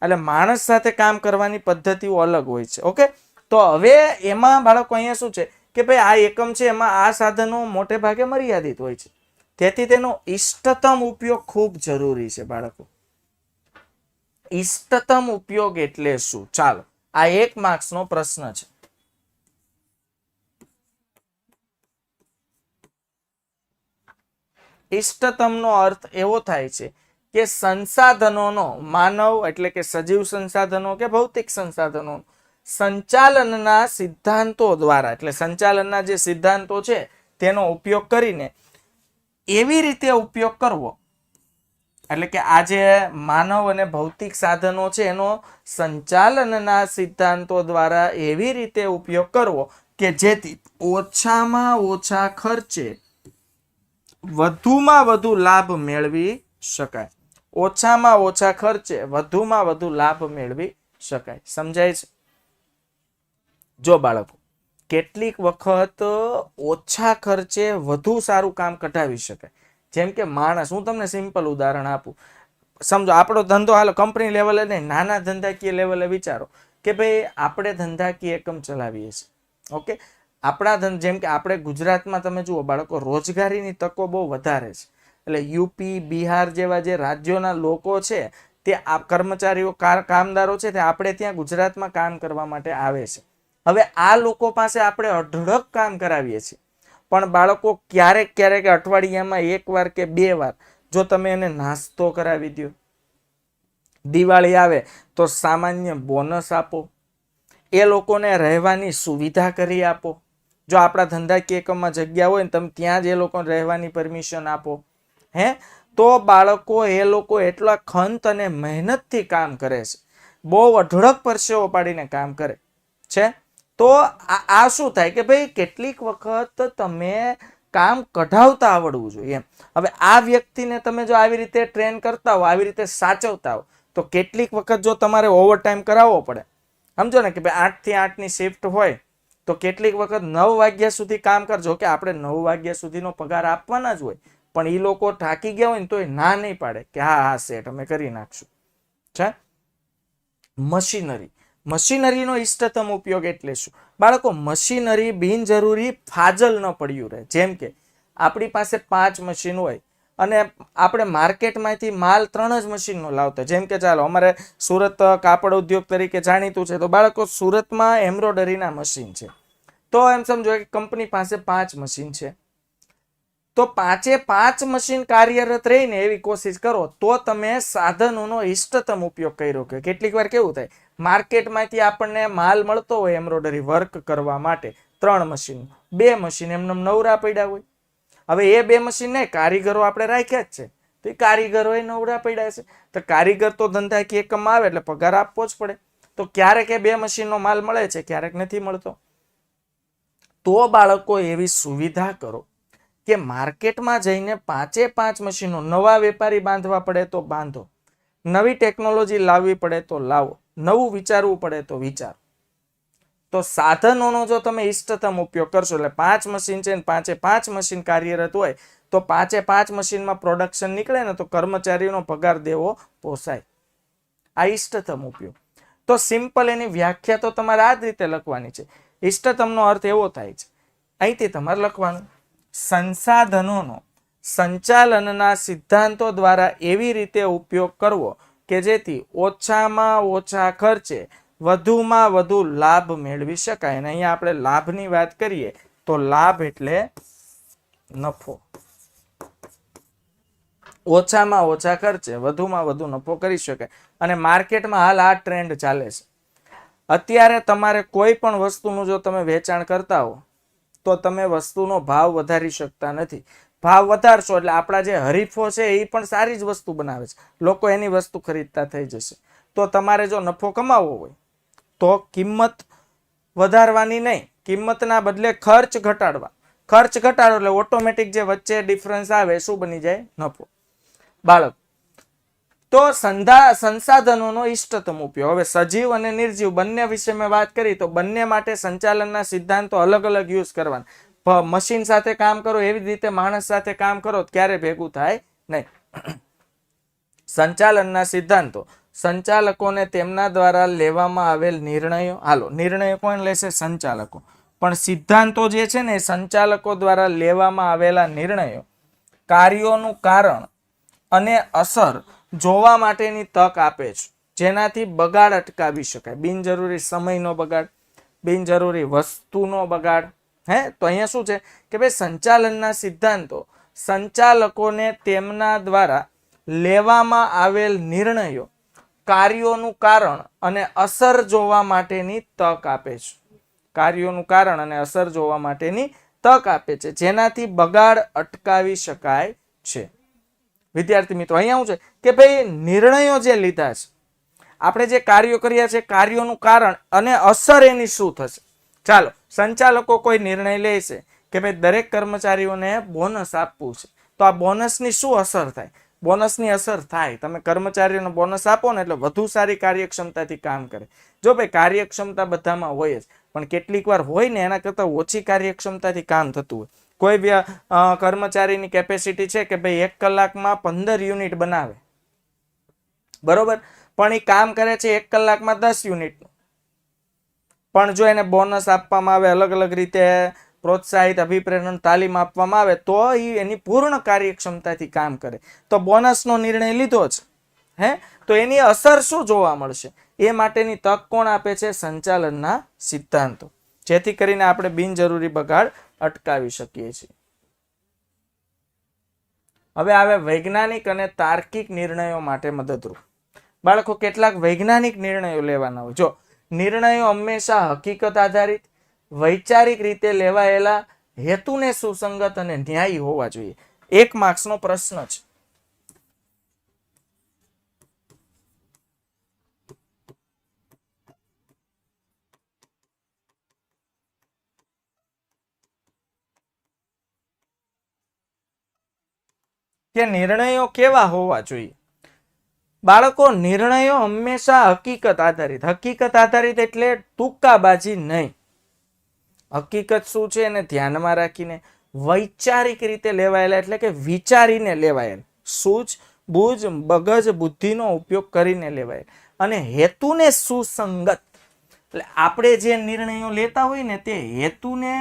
એટલે માણસ સાથે કામ કરવાની પદ્ધતિઓ અલગ હોય છે. ઓકે. તો હવે એમાં બાળકો અહીંયા શું છે કે ભાઈ આ એકમ છે એમાં આ સાધનો મોટે ભાગે મર્યાદિત હોય છે. તેથી તેનો ઇષ્ટતમ ઉપયોગ ખૂબ જરૂરી છે બાળકો. ઇષ્ટતમ ઉપયોગ એટલે શું? ચાલો, આ 1 માર્ક્સનો પ્રશ્ન છે. ઇષ્ટતમનો અર્થ એવો થાય છે કે સંસાધનોનો, માનવ એટલે કે સજીવ સંસાધનો કે ભૌતિક સંસાધનો, સંચાલનના સિદ્ધાંતો દ્વારા, એટલે સંચાલનના જે સિદ્ધાંતો છે તેનો ઉપયોગ કરીને એવી રીતે ઉપયોગ કરવો, એટલે કે આ જે માનવ અને ભૌતિક સાધનો છે એનો સંચાલનના સિદ્ધાંતો દ્વારા એવી રીતે ઉપયોગ કરવો કે જેથી ઓછામાં ઓછા ખર્ચે વધુમાં વધુ લાભ મેળવી શકાય. ઓછામાં ઓછા ખર્ચે વધુમાં વધુ લાભ મેળવી શકાય. સમજાય છે? જો બાળકો, કેટલીક વખત ઓછા ખર્ચે વધુ સારું કામ કઢાવી શકાય. જેમ કે માણસ, હું તમને સિમ્પલ ઉદાહરણ આપું. સમજો આપણો ધંધો હાલો કંપની લેવલે નહીં, નાના ધંધાકીય લેવલે વિચારો કે ભાઈ આપણે ધંધાકીય એકમ ચલાવીએ છીએ. ઓકે, આપણા જેમ કે આપણે ગુજરાતમાં તમે જુઓ બાળકો, રોજગારીની તકો બહુ વધારે છે. એટલે યુપી, બિહાર જેવા જે રાજ્યોના લોકો છે તે આ કર્મચારીઓ કામદારો છે તે આપણે ત્યાં ગુજરાતમાં કામ કરવા માટે આવે છે. હવે આ લોકો પાસે આપણે અઢળક કામ કરાવીએ છીએ, પણ બાળકો ક્યારેક ક્યારેક અઠવાડિયામાં 1 વાર કે 2 વાર જો તમે એને નાસ્તો કરાવી દો, દિવાળી આવે તો સામાન્ય બોનસ આપો, એ લોકોને રહેવાની સુવિધા કરી આપો. જો આપણા ધંધાકીય એકમમાં જગ્યા હોય ને તમે ત્યાં જ એ લોકોને રહેવાની પરમિશન આપો, તો બાળકો એ લોકો એટલા ખંત અને મહેનતથી કામ કરે છે, બહુ અઢળક પરસેવો પાડીને કામ કરે છે. તો આ શું થાય કે ભાઈ કેટલીક વખત તમે કામ કઢાવતા આવડવું જોઈએ એમ. હવે આ વ્યક્તિને તમે જો આવી રીતે ટ્રેન કરતા હો, આવી રીતે સાચવતા હો, તો કેટલીક વખત જો તમારે ઓવરટાઈમ કરાવવો પડે, સમજો ને કે ભાઈ 8 થી 8 ની શિફ્ટ હોય તો કેટલીક વખત 9 વાગ્યા સુધી કામ કરજો. કે આપણે 9 વાગ્યા સુધીનો પગાર આપવાના જ હોય, પણ એ લોકો થાકી ગયા હોય ને તો એ ના નહીં પાડે કે હા હા સેટ અમે કરી નાખશું. છે મશીનરીનો ઇષ્ટતમ ઉપયોગ એટલે શું બાળકો? મશીનરી બિનજરૂરી ફાજલ ન પડ્યું રહે. જેમ કે આપણી પાસે 5 મશીન હોય અને આપણે માર્કેટમાંથી માલ 3 જ મશીનનો લાવતા. જેમ કે ચાલો અમારે સુરત કાપડ ઉદ્યોગ તરીકે જાણીતું છે, તો બાળકો સુરતમાં એમ્બ્રોડરીના મશીન છે. તો એમ સમજો કે કંપની પાસે 5 મશીન છે, તો 5 મશીન કાર્યરત રહીને એવી કોશિશ કરો તો તમે સાધનોનો ઇષ્ટતમ ઉપયોગ કર્યો. કે કેટલીક વાર કેવું થાય, માર્કેટમાંથી આપણને માલ મળતો હોય એમ્બ્રોડરી વર્ક કરવા માટે 3 મશીન, 2 મશીન એમને નવરા પડ્યા હોય. હવે એ 2 મશીન ને કારીગરો આપણે રાખ્યા જ છે, તો એ કારીગરો એ નવરા પડ્યા છે. તો કારીગર તો ધંધાકીય એકમમાં આવે એટલે પગાર આપવો જ પડે. તો ક્યારેક એ 2 મશીનનો માલ મળે છે, ક્યારેક નથી મળતો. તો બાળકો એવી સુવિધા કરો કે માર્કેટમાં જઈને 5 મશીનો, નવા વેપારી બાંધવા પડે તો બાંધો, નવી ટેકનોલોજી લાવવી પડે તો લાવો, નવું વિચારવું પડે તો વિચારો. તો સાધનોનો જો તમે ઇષ્ટતમ ઉપયોગ કરશો, એટલે 5 મશીન છે ને 5 મશીન કાર્યરત હોય, તો 5 મશીનમાં પ્રોડક્શન નીકળે ને તો કર્મચારીઓનો પગાર દેવો પોસાય. આ ઇષ્ટતમ ઉપયોગ. તો સિમ્પલ એની વ્યાખ્યા તો તમારે આ જ રીતે લખવાની છે. ઇષ્ટતમનો અર્થ એવો થાય છે, અહીંથી તમારે લખવાનું, સંસાધનોનો સંચાલનના સિદ્ધાંતો દ્વારા એવી રીતે ઉપયોગ કરવો કે જેથી ઓછામાં ઓછા ખર્ચે વધુમાં વધુ લાભ મેળવી શકાય. અને અહીંયા આપણે લાભની વાત કરીએ તો લાભ એટલે નફો. ઓછામાં ઓછા ખર્ચે વધુમાં વધુ નફો કરી શકાય. અને માર્કેટમાં હાલ આ ટ્રેન્ડ ચાલે છે. અત્યારે તમારે કોઈ પણ વસ્તુનું જો તમે વેચાણ કરતા હો તો તમે વસ્તુનો ભાવ વધારી શકતા નથી. ભાવ વધારશો એટલે આપણા જે હરીફો છે એ પણ સારી જ વસ્તુ બનાવે છે, લોકો એની વસ્તુ ખરીદતા થઈ જશે. તો તમારે જો નફો કમાવવો હોય તો કિંમત વધારવાની નહીં, કિંમતના બદલે ખર્ચ ઘટાડવા. ખર્ચ ઘટાડો એટલે ઓટોમેટિક જે વચ્ચે ડિફરન્સ આવે શું બની જાય? નફો. બાળક, તો સંસાધનોનો ઇષ્ટતમ ઉપયોગ. હવે સજીવ અને નિર્જીવ બંને વિશે મેં વાત કરી, તો બંને માટે સંચાલનના સિદ્ધાંતો અલગ અલગ યુઝ કરવાના. મશીન સાથે કામ કરો એવી જ રીતે માણસ સાથે કામ કરો ક્યારે ભેગું થાય નહીં. સંચાલનના સિદ્ધાંતો સંચાલકોને તેમના દ્વારા લેવામાં આવેલ નિર્ણયો, હાલો નિર્ણયો કોણ લેશે? સંચાલકો. પણ સિદ્ધાંતો જે છે ને સંચાલકો દ્વારા લેવામાં આવેલા નિર્ણયો કાર્યોનું કારણ અને અસર જોવા માટેની તક આપે છે, જેનાથી બગાડ અટકાવી શકાય. બિનજરૂરી સમયનો બગાડ, બિનજરૂરી વસ્તુનો બગાડ. તો અહીંયા શું છે કે ભાઈ સંચાલનના સિદ્ધાંતો સંચાલકોને તેમના દ્વારા લેવામાં આવેલ નિર્ણયો કાર્યોનું કારણ અને અસર જોવા માટેની તક આપે છે. કાર્યોનું કારણ અને અસર જોવા માટેની તક આપે છે, જેનાથી બગાડ અટકાવી શકાય છે. વિદ્યાર્થી મિત્રો, અહીંયા શું છે કે ભાઈ નિર્ણયો જે લીધા છે, આપણે જે કાર્યો કર્યા છે, કાર્યોનું કારણ અને અસર એની શું થશે. ચાલો, સંચાલકો કોઈ નિર્ણય લે છે કે ભાઈ દરેક કર્મચારીઓને બોનસ આપવું છે, તો આ બોનસની શું અસર થાય? બોનસની અસર થાય. તમે કર્મચારીઓને બોનસ આપો ને એટલે વધુ સારી કાર્યક્ષમતાથી કામ કરે. જો ભાઈ કાર્યક્ષમતા બધામાં હોય જ, પણ કેટલીક વાર હોય ને એના કરતાં ઓછી કાર્યક્ષમતાથી કામ થતું હોય. કોઈ કર્મચારીની કેપેસિટી છે કે ભાઈ 1 કલાકમાં 15 યુનિટ બનાવે, બરોબર, પણ એ કામ કરે છે 1 કલાકમાં 10 યુનિટનું. પણ જો એને બોનસ આપવામાં આવે, અલગ અલગ રીતે પ્રોત્સાહિત અભિપ્રેરણ તાલીમ આપવામાં આવે તો એ એની પૂર્ણ કાર્યક્ષમતાથી કામ કરે. તો બોનસનો નિર્ણય લીધો છે, તો એની અસર શું જોવા મળશે એ માટેની તક કોણ આપે છે? સંચાલનના સિદ્ધાંતો, જેથી કરીને આપણે બિનજરૂરી બગાડ અટકાવી શકીએ છીએ. હવે આવે વૈજ્ઞાનિક અને તાર્કિક નિર્ણયો માટે મદદરૂપ. બાળકો, કેટલાક વૈજ્ઞાનિક નિર્ણયો લેવાના હોય. જો નિર્ણયો હંમેશા હકીકત આધારિત, વૈચારિક રીતે લેવાયેલા, હેતુને સુસંગત અને ન્યાયી હોવા જોઈએ. 1 માર્ક્સનો પ્રશ્ન છે. કે નિર્ણયો કેવા હોવા જોઈએ? બાળકો, નિર્ણયો હંમેશા હકીકત આધારિત. હકીકત આધારિત એટલે તુક્કાબાજી નહીં. હકીકત શું છે એને ધ્યાનમાં રાખીને વૈચારિક રીતે લેવાયેલા, એટલે કે વિચારીને લેવાયેલા, સૂઝ બૂઝ મગજ બુદ્ધિનો ઉપયોગ કરીને લેવાયેલા, અને હેતુને સુસંગત. એટલે આપણે જે નિર્ણયો લેતા હોય ને તે હેતુને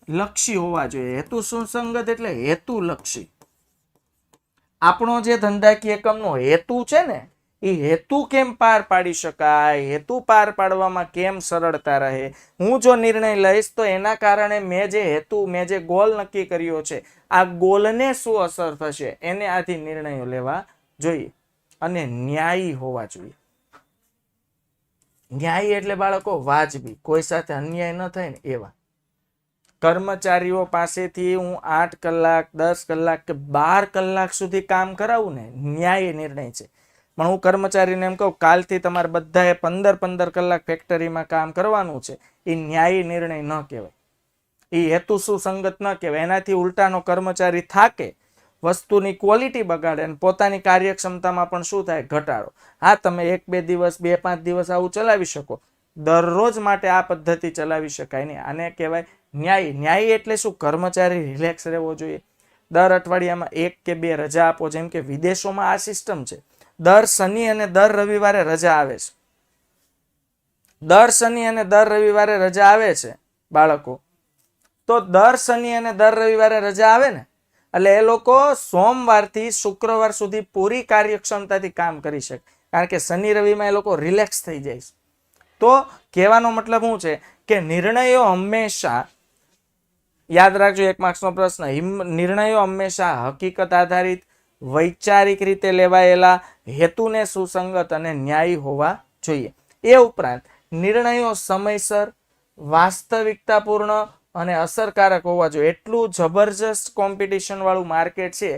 લક્ષી હોવા જોઈએ. હેતુ સુસંગત એટલે હેતુલક્ષી. આપણો જે ધંધાકીય એકમનો હેતુ છે ને એ હેતુ કેમ પાર પાડી શકાય, હેતુ પાર પાડવામાં કેમ સરળતા રહે. હું જો નિર્ણય લઈશ તો એના કારણે મેં જે ગોલ નક્કી કર્યો છે આ ગોલને શું અસર થશે એને આથી નિર્ણયો લેવા જોઈએ. અને ન્યાયી હોવા જોઈએ. ન્યાયી એટલે બાળકો વાજબી, કોઈ સાથે અન્યાય ન થાય ને એવા. કર્મચારીઓ પાસેથી હું 8 કલાક 10 કલાક કે 12 કલાક સુધી કામ કરાવું ને ન્યાયી નિર્ણય છે. પણ હું કર્મચારીને એમ કહું કાલથી તમારે બધાએ 15 કલાક ફેક્ટરીમાં કામ કરવાનું છે, એ ન્યાયી નિર્ણય ન કહેવાય, એ હેતુ સુસંગત ન કહેવાય. એનાથી ઉલટાનો કર્મચારી થાકે, વસ્તુની ક્વોલિટી બગાડે અને પોતાની કાર્યક્ષમતામાં પણ શું થાય? ઘટાડો. હા, તમે 1-2 દિવસ 2-5 દિવસ આવું ચલાવી શકો, દરરોજ માટે આ પદ્ધતિ ચલાવી શકાય નહીં. આને કહેવાય ન્યાયી. ન્યાયી એટલે શું? કર્મચારી રિલેક્સ રહેવો જોઈએ. દર અઠવાડિયામાં 1 કે 2 રજા આપો. જેમ કે વિદેશોમાં આ સિસ્ટમ છે, દર શનિ અને દર રવિવારે રજા આવે છે. દર શનિ અને દર રવિવારે રજા આવે છે બાળકો. તો દર શનિ અને દર રવિવારે રજા આવે ને એટલે એ લોકો સોમવારથી શુક્રવાર સુધી પૂરી કાર્યક્ષમતાથી કામ કરી શકે, કારણ કે શનિ રવિમાં એ લોકો રિલેક્સ થઈ જાય છે. તો કહેવાનો મતલબ શું છે કે નિર્ણયો હંમેશા, યાદ રાખજો 1 માર્ક્સનો પ્રશ્ન, નિર્ણયો હંમેશા હકીકત આધારિત, વૈચારિક રીતે લેવાયેલા, હેતુને સુસંગત અને ન્યાયી હોવા જોઈએ. એ ઉપરાંત નિર્ણયો સમયસર, વાસ્તવિકતાપૂર્ણ અને અસરકારક હોવા જોઈએ. એટલું જબરજસ્ત કોમ્પિટિશન વાળું માર્કેટ છે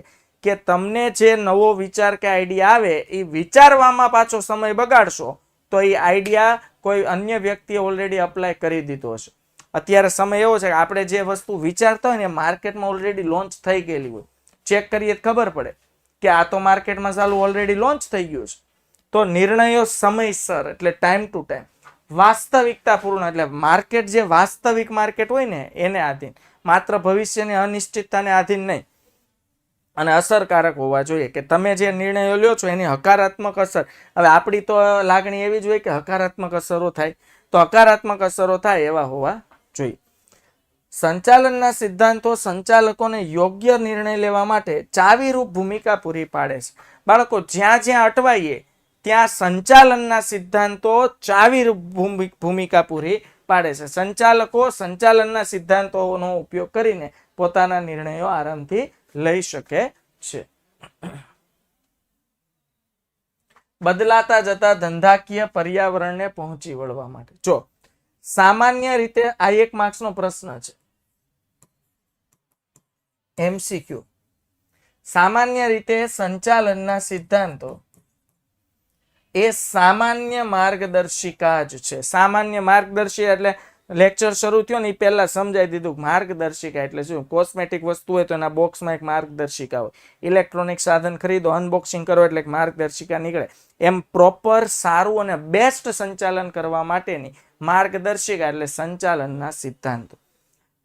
કે તમને જે નવો વિચાર કે આઈડિયા આવે એ વિચારવામાં પાછો સમય બગાડશો તો એ આઈડિયા કોઈ અન્ય વ્યક્તિએ ઓલરેડી અપ્લાય કરી દીધો હશે. અત્યારે સમય એવો છે કે આપણે જે વસ્તુ વિચારતા હોય ને માર્કેટમાં ઓલરેડી લોન્ચ થઈ ગયેલી હોય, ચેક કરીએ તો ખબર પડે કે આ તો માર્કેટમાં ચાલુ ઓલરેડી લોન્ચ થઈ ગયું છે. તો નિર્ણયો સમયસર એટલે ટાઈમ ટુ ટાઈમ, વાસ્તવિકતાપૂર્ણ એટલે માર્કેટ જે વાસ્તવિક માર્કેટ હોય ને એને આધીન, માત્ર ભવિષ્યની અનિશ્ચિતતાને આધીન નહીં. અને અસરકારક હોવા જોઈએ કે તમે જે નિર્ણયો લ્યો છો એની હકારાત્મક અસર. હવે આપણી તો લાગણી એવી જ હોય કે હકારાત્મક અસરો થાય, તો હકારાત્મક અસરો થાય એવા હોવા જોઈએ. સંચાલનના સિદ્ધાંતો સંચાલકોને યોગ્ય નિર્ણય લેવા માટે ચાવીરૂપ ભૂમિકા પૂરી પાડે છે. બાળકો, જ્યાં જ્યાં અટવાઈએ ત્યાં સંચાલનના સિદ્ધાંતો ચાવીરૂપ ભૂમિકા પૂરી પાડે છે. સંચાલકો સંચાલનના સિદ્ધાંતોનો ઉપયોગ કરીને પોતાના નિર્ણયો આરામથી લઈ શકે છે. બદલાતા જતા ધંધાકીય પર્યાવરણને પહોંચી વળવા માટે. જો સામાન્ય રીતે આ 1 માર્ક્સનો પ્રશ્ન છે, MCQ. સામાન્ય રીતે સંચાલનના સિદ્ધાંતો એ સામાન્ય માર્ગદર્શિકા જ છે. સામાન્ય માર્ગદર્શિકા એટલે લેક્ચર શરૂ થયો ને એ પહેલા સમજાવી દીધું માર્ગદર્શિકા એટલે શું. કોસ્મેટિક વસ્તુ હોય તો એના બોક્સમાં એક માર્ગદર્શિકા હોય. ઇલેક્ટ્રોનિક સાધન ખરીદો, અનબોક્સિંગ કરો એટલે એક માર્ગદર્શિકા નીકળે. એમ પ્રોપર સારું અને બેસ્ટ સંચાલન કરવા માટેની માર્ગદર્શિકા એટલે સંચાલનના સિદ્ધાંતો.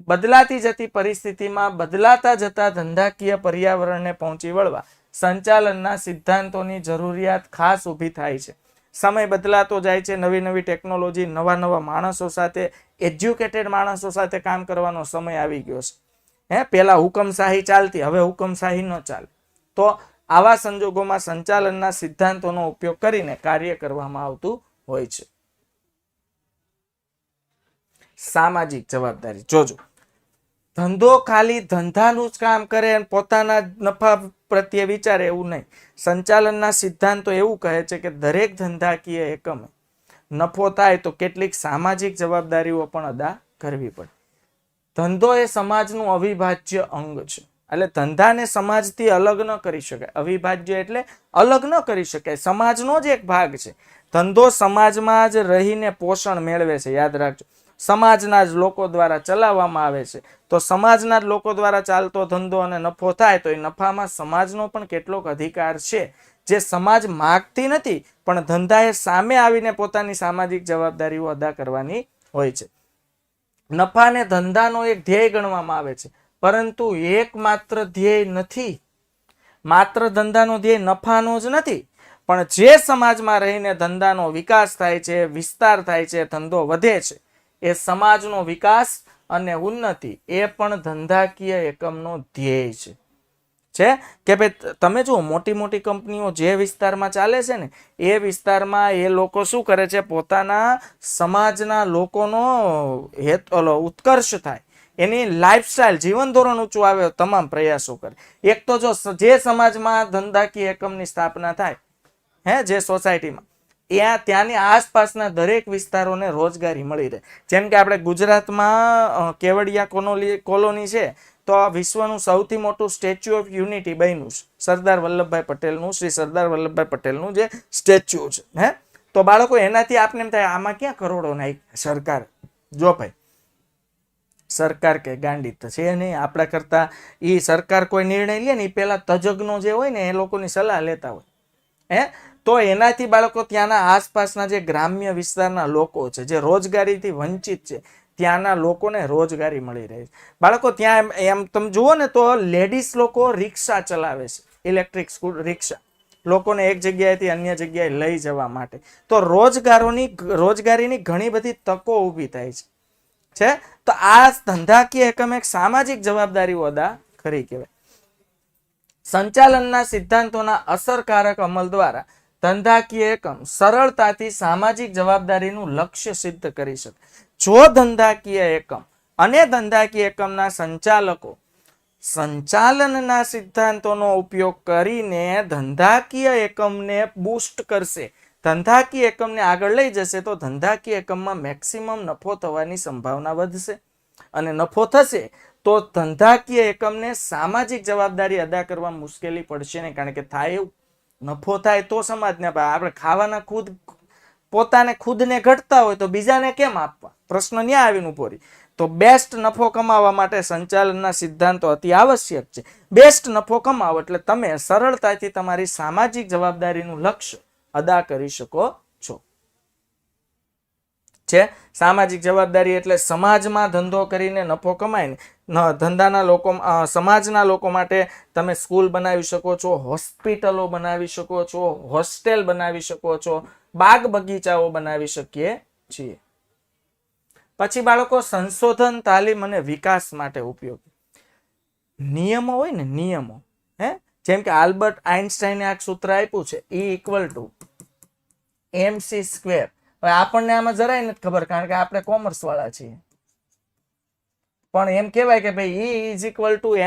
બદલાતી જતી પરિસ્થિતિમાં બદલાતા જતા ધંધાકીય પર્યાવરણને પહોંચી વળવા સંચાલનના સિદ્ધાંતોની જરૂરિયાત ખાસ ઊભી થાય છે. સમય બદલાતો જાય છે, નવી નવી ટેકનોલોજી, નવા નવા માણસો સાથે, એજ્યુકેટેડ માણસો સાથે કામ કરવાનો સમય આવી ગયો છે. પેલા હુકમશાહી ચાલતી, હવે હુકમશાહી ન ચાલે. તો આવા સંજોગોમાં સંચાલનના સિદ્ધાંતોનો ઉપયોગ કરીને કાર્ય કરવામાં આવતું હોય છે. સામાજિક જવાબદારી જોજો. ધંધો ખાલી ધંધાનું જ કામ કરે અને પોતાના નફા પ્રત્યે વિચારે એવું નહીં. સંચાલનના સિદ્ધાંતો એવું કહે છે કે દરેક ધંધાકીય એકમે નફો થાય તો કેટલીક સામાજિક જવાબદારીઓ પણ અદા કરવી પડે. ધંધો એ સમાજનું અવિભાજ્ય અંગ છે. એટલે ધંધાને સમાજથી અલગ ન કરી શકાય. અવિભાજ્ય એટલે અલગ ન કરી શકાય, સમાજનો જ એક ભાગ છે. ધંધો સમાજમાં જ રહીને પોષણ મેળવે છે. યાદ રાખજો, સમાજના જ લોકો દ્વારા ચલાવવામાં આવે છે. તો સમાજના જ લોકો દ્વારા ચાલતો ધંધો અને નફો થાય તો એ નફામાં સમાજનો પણ કેટલોક અધિકાર છે, જે સમાજ માગતી નથી પણ ધંધાએ સામે આવીને પોતાની સામાજિક જવાબદારીઓ અદા કરવાની હોય છે. નફાને ધંધાનો એક ધ્યેય ગણવામાં આવે છે, પરંતુ એકમાત્ર ધ્યેય નથી. માત્ર ધંધાનો ધ્યેય નફાનો જ નથી, પણ જે સમાજમાં રહીને ધંધાનો વિકાસ થાય છે, વિસ્તાર થાય છે, ધંધો વધે છે, એ સમાજનો વિકાસ અને ઉન્નતિ એ પણ ધંધાકીય એકમનો ધ્યેય છે. કે ભાઈ તમે જુઓ, મોટી મોટી કંપનીઓ જે વિસ્તારમાં ચાલે છે ને એ વિસ્તારમાં એ લોકો શું કરે છે, પોતાના સમાજના લોકોનો ઉત્કર્ષ થાય, એની લાઈફસ્ટાઈલ, જીવન ધોરણ ઊંચું આવે તમામ પ્રયાસો કરે. એક તો જો જે સમાજમાં ધંધાકીય એકમની સ્થાપના થાય, જે સોસાયટીમાં, ત્યાંની આસપાસના દરેક વિસ્તારોને રોજગારી મળી રહે. જેમ કે આપણે ગુજરાતમાં કેવડિયા કોલોની છે, તો વિશ્વનું સૌથી મોટું સ્ટેચ્યુ ઓફ યુનિટી બન્યું છે સરદાર વલ્લભભાઈ પટેલનું, શ્રી સરદાર વલ્લભભાઈ પટેલનું જે સ્ટેચ્યુ છે. તો બાળકો એનાથી આપને એમ થાય આમાં ક્યાં કરોડો નાખી સરકાર. જો ભાઈ, સરકાર કે ગાંડી તો છે નહીં. આપણા કરતા એ સરકાર કોઈ નિર્ણય લે ને એ પેલા તજજ્ઞો જે હોય ને એ લોકોની સલાહ લેતા હોય. તો એનાથી બાળકો ત્યાંના આસપાસના જે ગ્રામ્ય વિસ્તારના લોકો છે, જે રોજગારીથી વંચિત છે, ત્યાંના લોકોને રોજગારી મળી રહે છે. બાળકો ત્યાં એમ તમે જુઓ ને તો લેડીઝ લોકો રિક્ષા ચલાવે છે, ઇલેક્ટ્રિક રિક્ષા, લોકોને એક જગ્યાએથી અન્ય જગ્યાએ લઈ જવા માટે. તો રોજગારીની ઘણી બધી તકો ઊભી થાય છે. તો આ ધંધાકીય એકમ એક સામાજિક જવાબદારીઓ અદા કરી કહેવાય. સંચાલનના સિદ્ધાંતોના અસરકારક અમલ દ્વારા ધંધાકીય એકમ સરળતાથી સામાજિક જવાબદારીનું લક્ષ્ય સિદ્ધ કરી શકે. જો ધંધાકીય એકમ અને ધંધાકીય એકમના સંચાલકો સંચાલનના સિદ્ધાંતોનો ઉપયોગ કરીને ધંધાકીય એકમને બૂસ્ટ કરશે, ધંધાકીય એકમને આગળ લઈ જશે, તો ધંધાકીય એકમમાં મેક્સિમમ નફો થવાની સંભાવના વધશે. અને નફો થશે તો ધંધાકીય એકમને સામાજિક જવાબદારી અદા કરવા મુશ્કેલી પડશે નહીં. કારણ કે થાય એવું, નફો થાય તો સમાજને, આપણે ખાવાના પોતાને ખુદને ઘટતા હોય તો બીજાને કેમ આપવા, પ્રશ્ન ન્યા આવીને ઉભો રહે. તો બેસ્ટ નફો કમાવા માટે સંચાલનના સિદ્ધાંતો અતિ આવશ્યક છે. બેસ્ટ નફો કમાવો એટલે તમે સરળતાથી તમારી સામાજિક જવાબદારીનું લક્ષ્ય અદા કરી શકો છો. સામાજિક જવાબદારી એટલે સમાજમાં ધંધો કરીને નફો કમાઈને ધંધાના લોકો, સમાજના લોકો માટે તમે સ્કૂલ બનાવી શકો છો, હોસ્પિટલો બનાવી શકો છો, હોસ્ટેલ બનાવી શકો છો, બાગ બગીચાઓ બનાવી શકીએ છીએ. પછી બાળકો સંશોધન, તાલીમ અને વિકાસ માટે ઉપયોગી નિયમો હોય ને, નિયમો, જેમ કે આલ્બર્ટ આઇન્સ્ટાઈને આ સૂત્ર આપ્યું છે, E = mc². હવે આપણને આમાં જરાય નથી ખબર, કારણ કે આપણે કોમર્સ વાળા છીએ, પણ એમ કહેવાય કે ભાઈ E =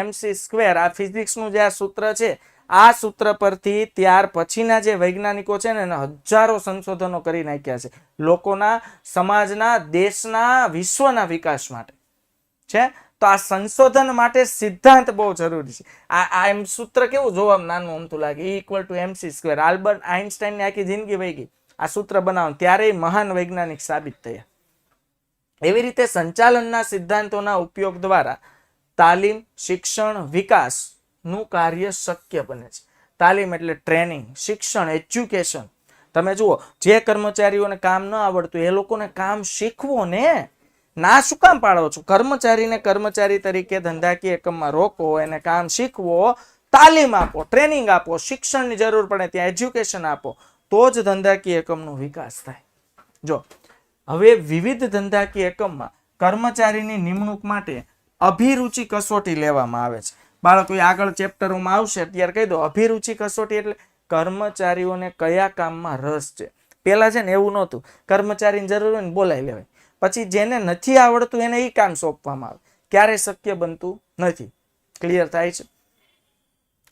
mc². આ ફિઝિક્સનું જે આ સૂત્ર છે, આ સૂત્ર પરથી ત્યાર પછીના જે વૈજ્ઞાનિકો છે ને એને હજારો સંશોધનો કરી નાખ્યા છે લોકોના, સમાજના, દેશના, વિશ્વના વિકાસ માટે છે. તો આ સંશોધન માટે સિદ્ધાંત બહુ જરૂરી છે. આ એમ સૂત્ર કેવું જોવામાં નાનું અમતું લાગે, E = mc². આલ્બર્ટ આઇન્સ્ટાઈનની આખી જિંદગી વહી ગઈ આ સૂત્ર બનાવવાનું, ત્યારે મહાન વૈજ્ઞાનિક સાબિત થયા. એવી રીતે સંચાલનના સિદ્ધાંતોના ઉપયોગ દ્વારા તાલીમ, શિક્ષણ, વિકાસનું કાર્ય શક્ય બને છે. તાલીમ એટલે ટ્રેનિંગ, શિક્ષણ, એજ્યુકેશન. તમે જુઓ, જે કર્મચારીઓને કામ ન આવડતું એ લોકોને કામ શીખવો ને, ના શું કામ પાડો છો? કર્મચારીને કર્મચારી તરીકે ધંધાકીય એકમમાં રોકો, એને કામ શીખવો, તાલીમ આપો, ટ્રેનિંગ આપો, શિક્ષણની જરૂર પડે ત્યાં એજ્યુકેશન આપો, તો જ ધંધાકીય એકમનો વિકાસ થાય. જો હવે વિવિધ ધંધાકીય એકમમાં કર્મચારીની નિમણૂક માટે અભિરુચિ કસોટી લેવામાં આવે છે. બાળકો આગળ ચેપ્ટરોમાં આવશે, અત્યારે કહી દો. અભિરુચિ કસોટી એટલે કર્મચારીઓને કયા કામમાં રસ છે. પેલા છે ને એવું નહોતું, કર્મચારીની જરૂર હોય ને બોલાવી લેવાય, પછી જેને નથી આવડતું એને એ કામ સોંપવામાં આવે. ક્યારે શક્ય બનતું નથી. ક્લિયર થાય છે?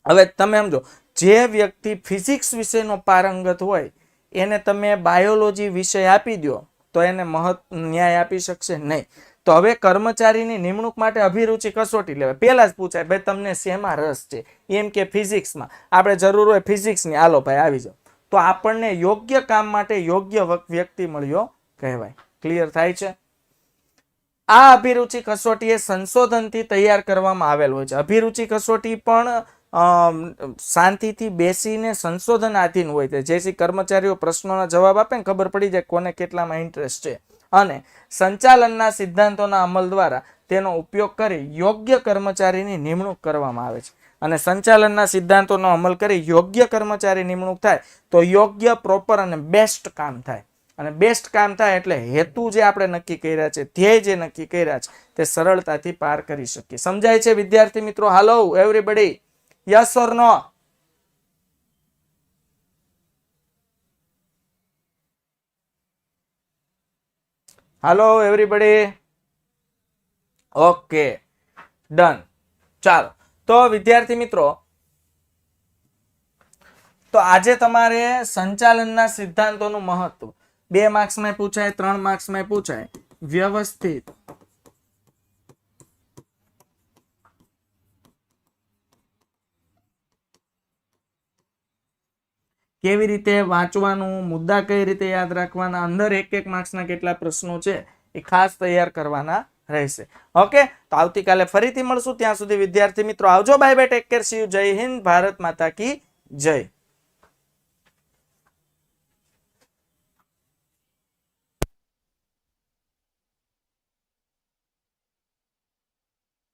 હવે તમે સમજો, જે વ્યક્તિ ફિઝિક્સ વિષયનો પારંગત હોય એને તમે બાયોલોજી વિષય આપી દો તો એને ન્યાય આપી શકશે નહીં. તો હવે કર્મચારીની નિમણૂક માટે અભિરુચિ કસોટી લેવાય. પહેલા જ પૂછાય, ભાઈ તમને શેમાં રસ છે? એમ કે ફિઝિક્સમાં. આપણે જરૂર હોય ફિઝિક્સની, હાલો ભાઈ આવી જાઓ. તો આપણને યોગ્ય કામ માટે યોગ્ય વ્યક્તિ મળ્યો કહેવાય. ક્લિયર થાય છે? આ અભિરુચિ કસોટી એ સંશોધનથી તૈયાર કરવામાં આવેલ હોય છે. અભિરુચિ કસોટી પણ શાંતિથી બેસીને સંશોધન આધીન હોય છે, જેથી કર્મચારીઓ પ્રશ્નોના જવાબ આપે ને ખબર પડી જાય કોને કેટલામાં ઇન્ટરેસ્ટ છે. અને સંચાલનના સિદ્ધાંતોના અમલ દ્વારા તેનો ઉપયોગ કરી યોગ્ય કર્મચારીની નિમણૂક કરવામાં આવે છે. અને સંચાલનના સિદ્ધાંતોનો અમલ કરી યોગ્ય કર્મચારી નિમણૂક થાય તો યોગ્ય, પ્રોપર અને બેસ્ટ કામ થાય. અને બેસ્ટ કામ થાય એટલે હેતુ જે આપણે નક્કી કર્યા છે, ધ્યેય જે નક્કી કર્યા છે, તે સરળતાથી પાર કરી શકીએ. સમજાય છે વિદ્યાર્થી મિત્રો? Hello everybody, yes or no? Hello everybody, okay done. ચાલો તો વિદ્યાર્થી મિત્રો, તો આજે તમારે સંચાલનના સિદ્ધાંતોનું મહત્વ 2 માર્ક્સમાં પૂછાય, 3 માર્ક્સમાં પૂછાય. વ્યવસ્થિત કેવી રીતે વાંચવાનું, મુદ્દા કઈ રીતે યાદ રાખવાના, અંદર 1-1 માર્ક્સના કેટલા પ્રશ્નો છે એ ખાસ તૈયાર કરવાના રહેશે. ઓકે, તો આવતીકાલે ફરીથી મળશું. ત્યાં સુધી વિદ્યાર્થી મિત્રો આવજો. Bye bye, take care, C you. જય હિન્દ, ભારત માતા કી જય.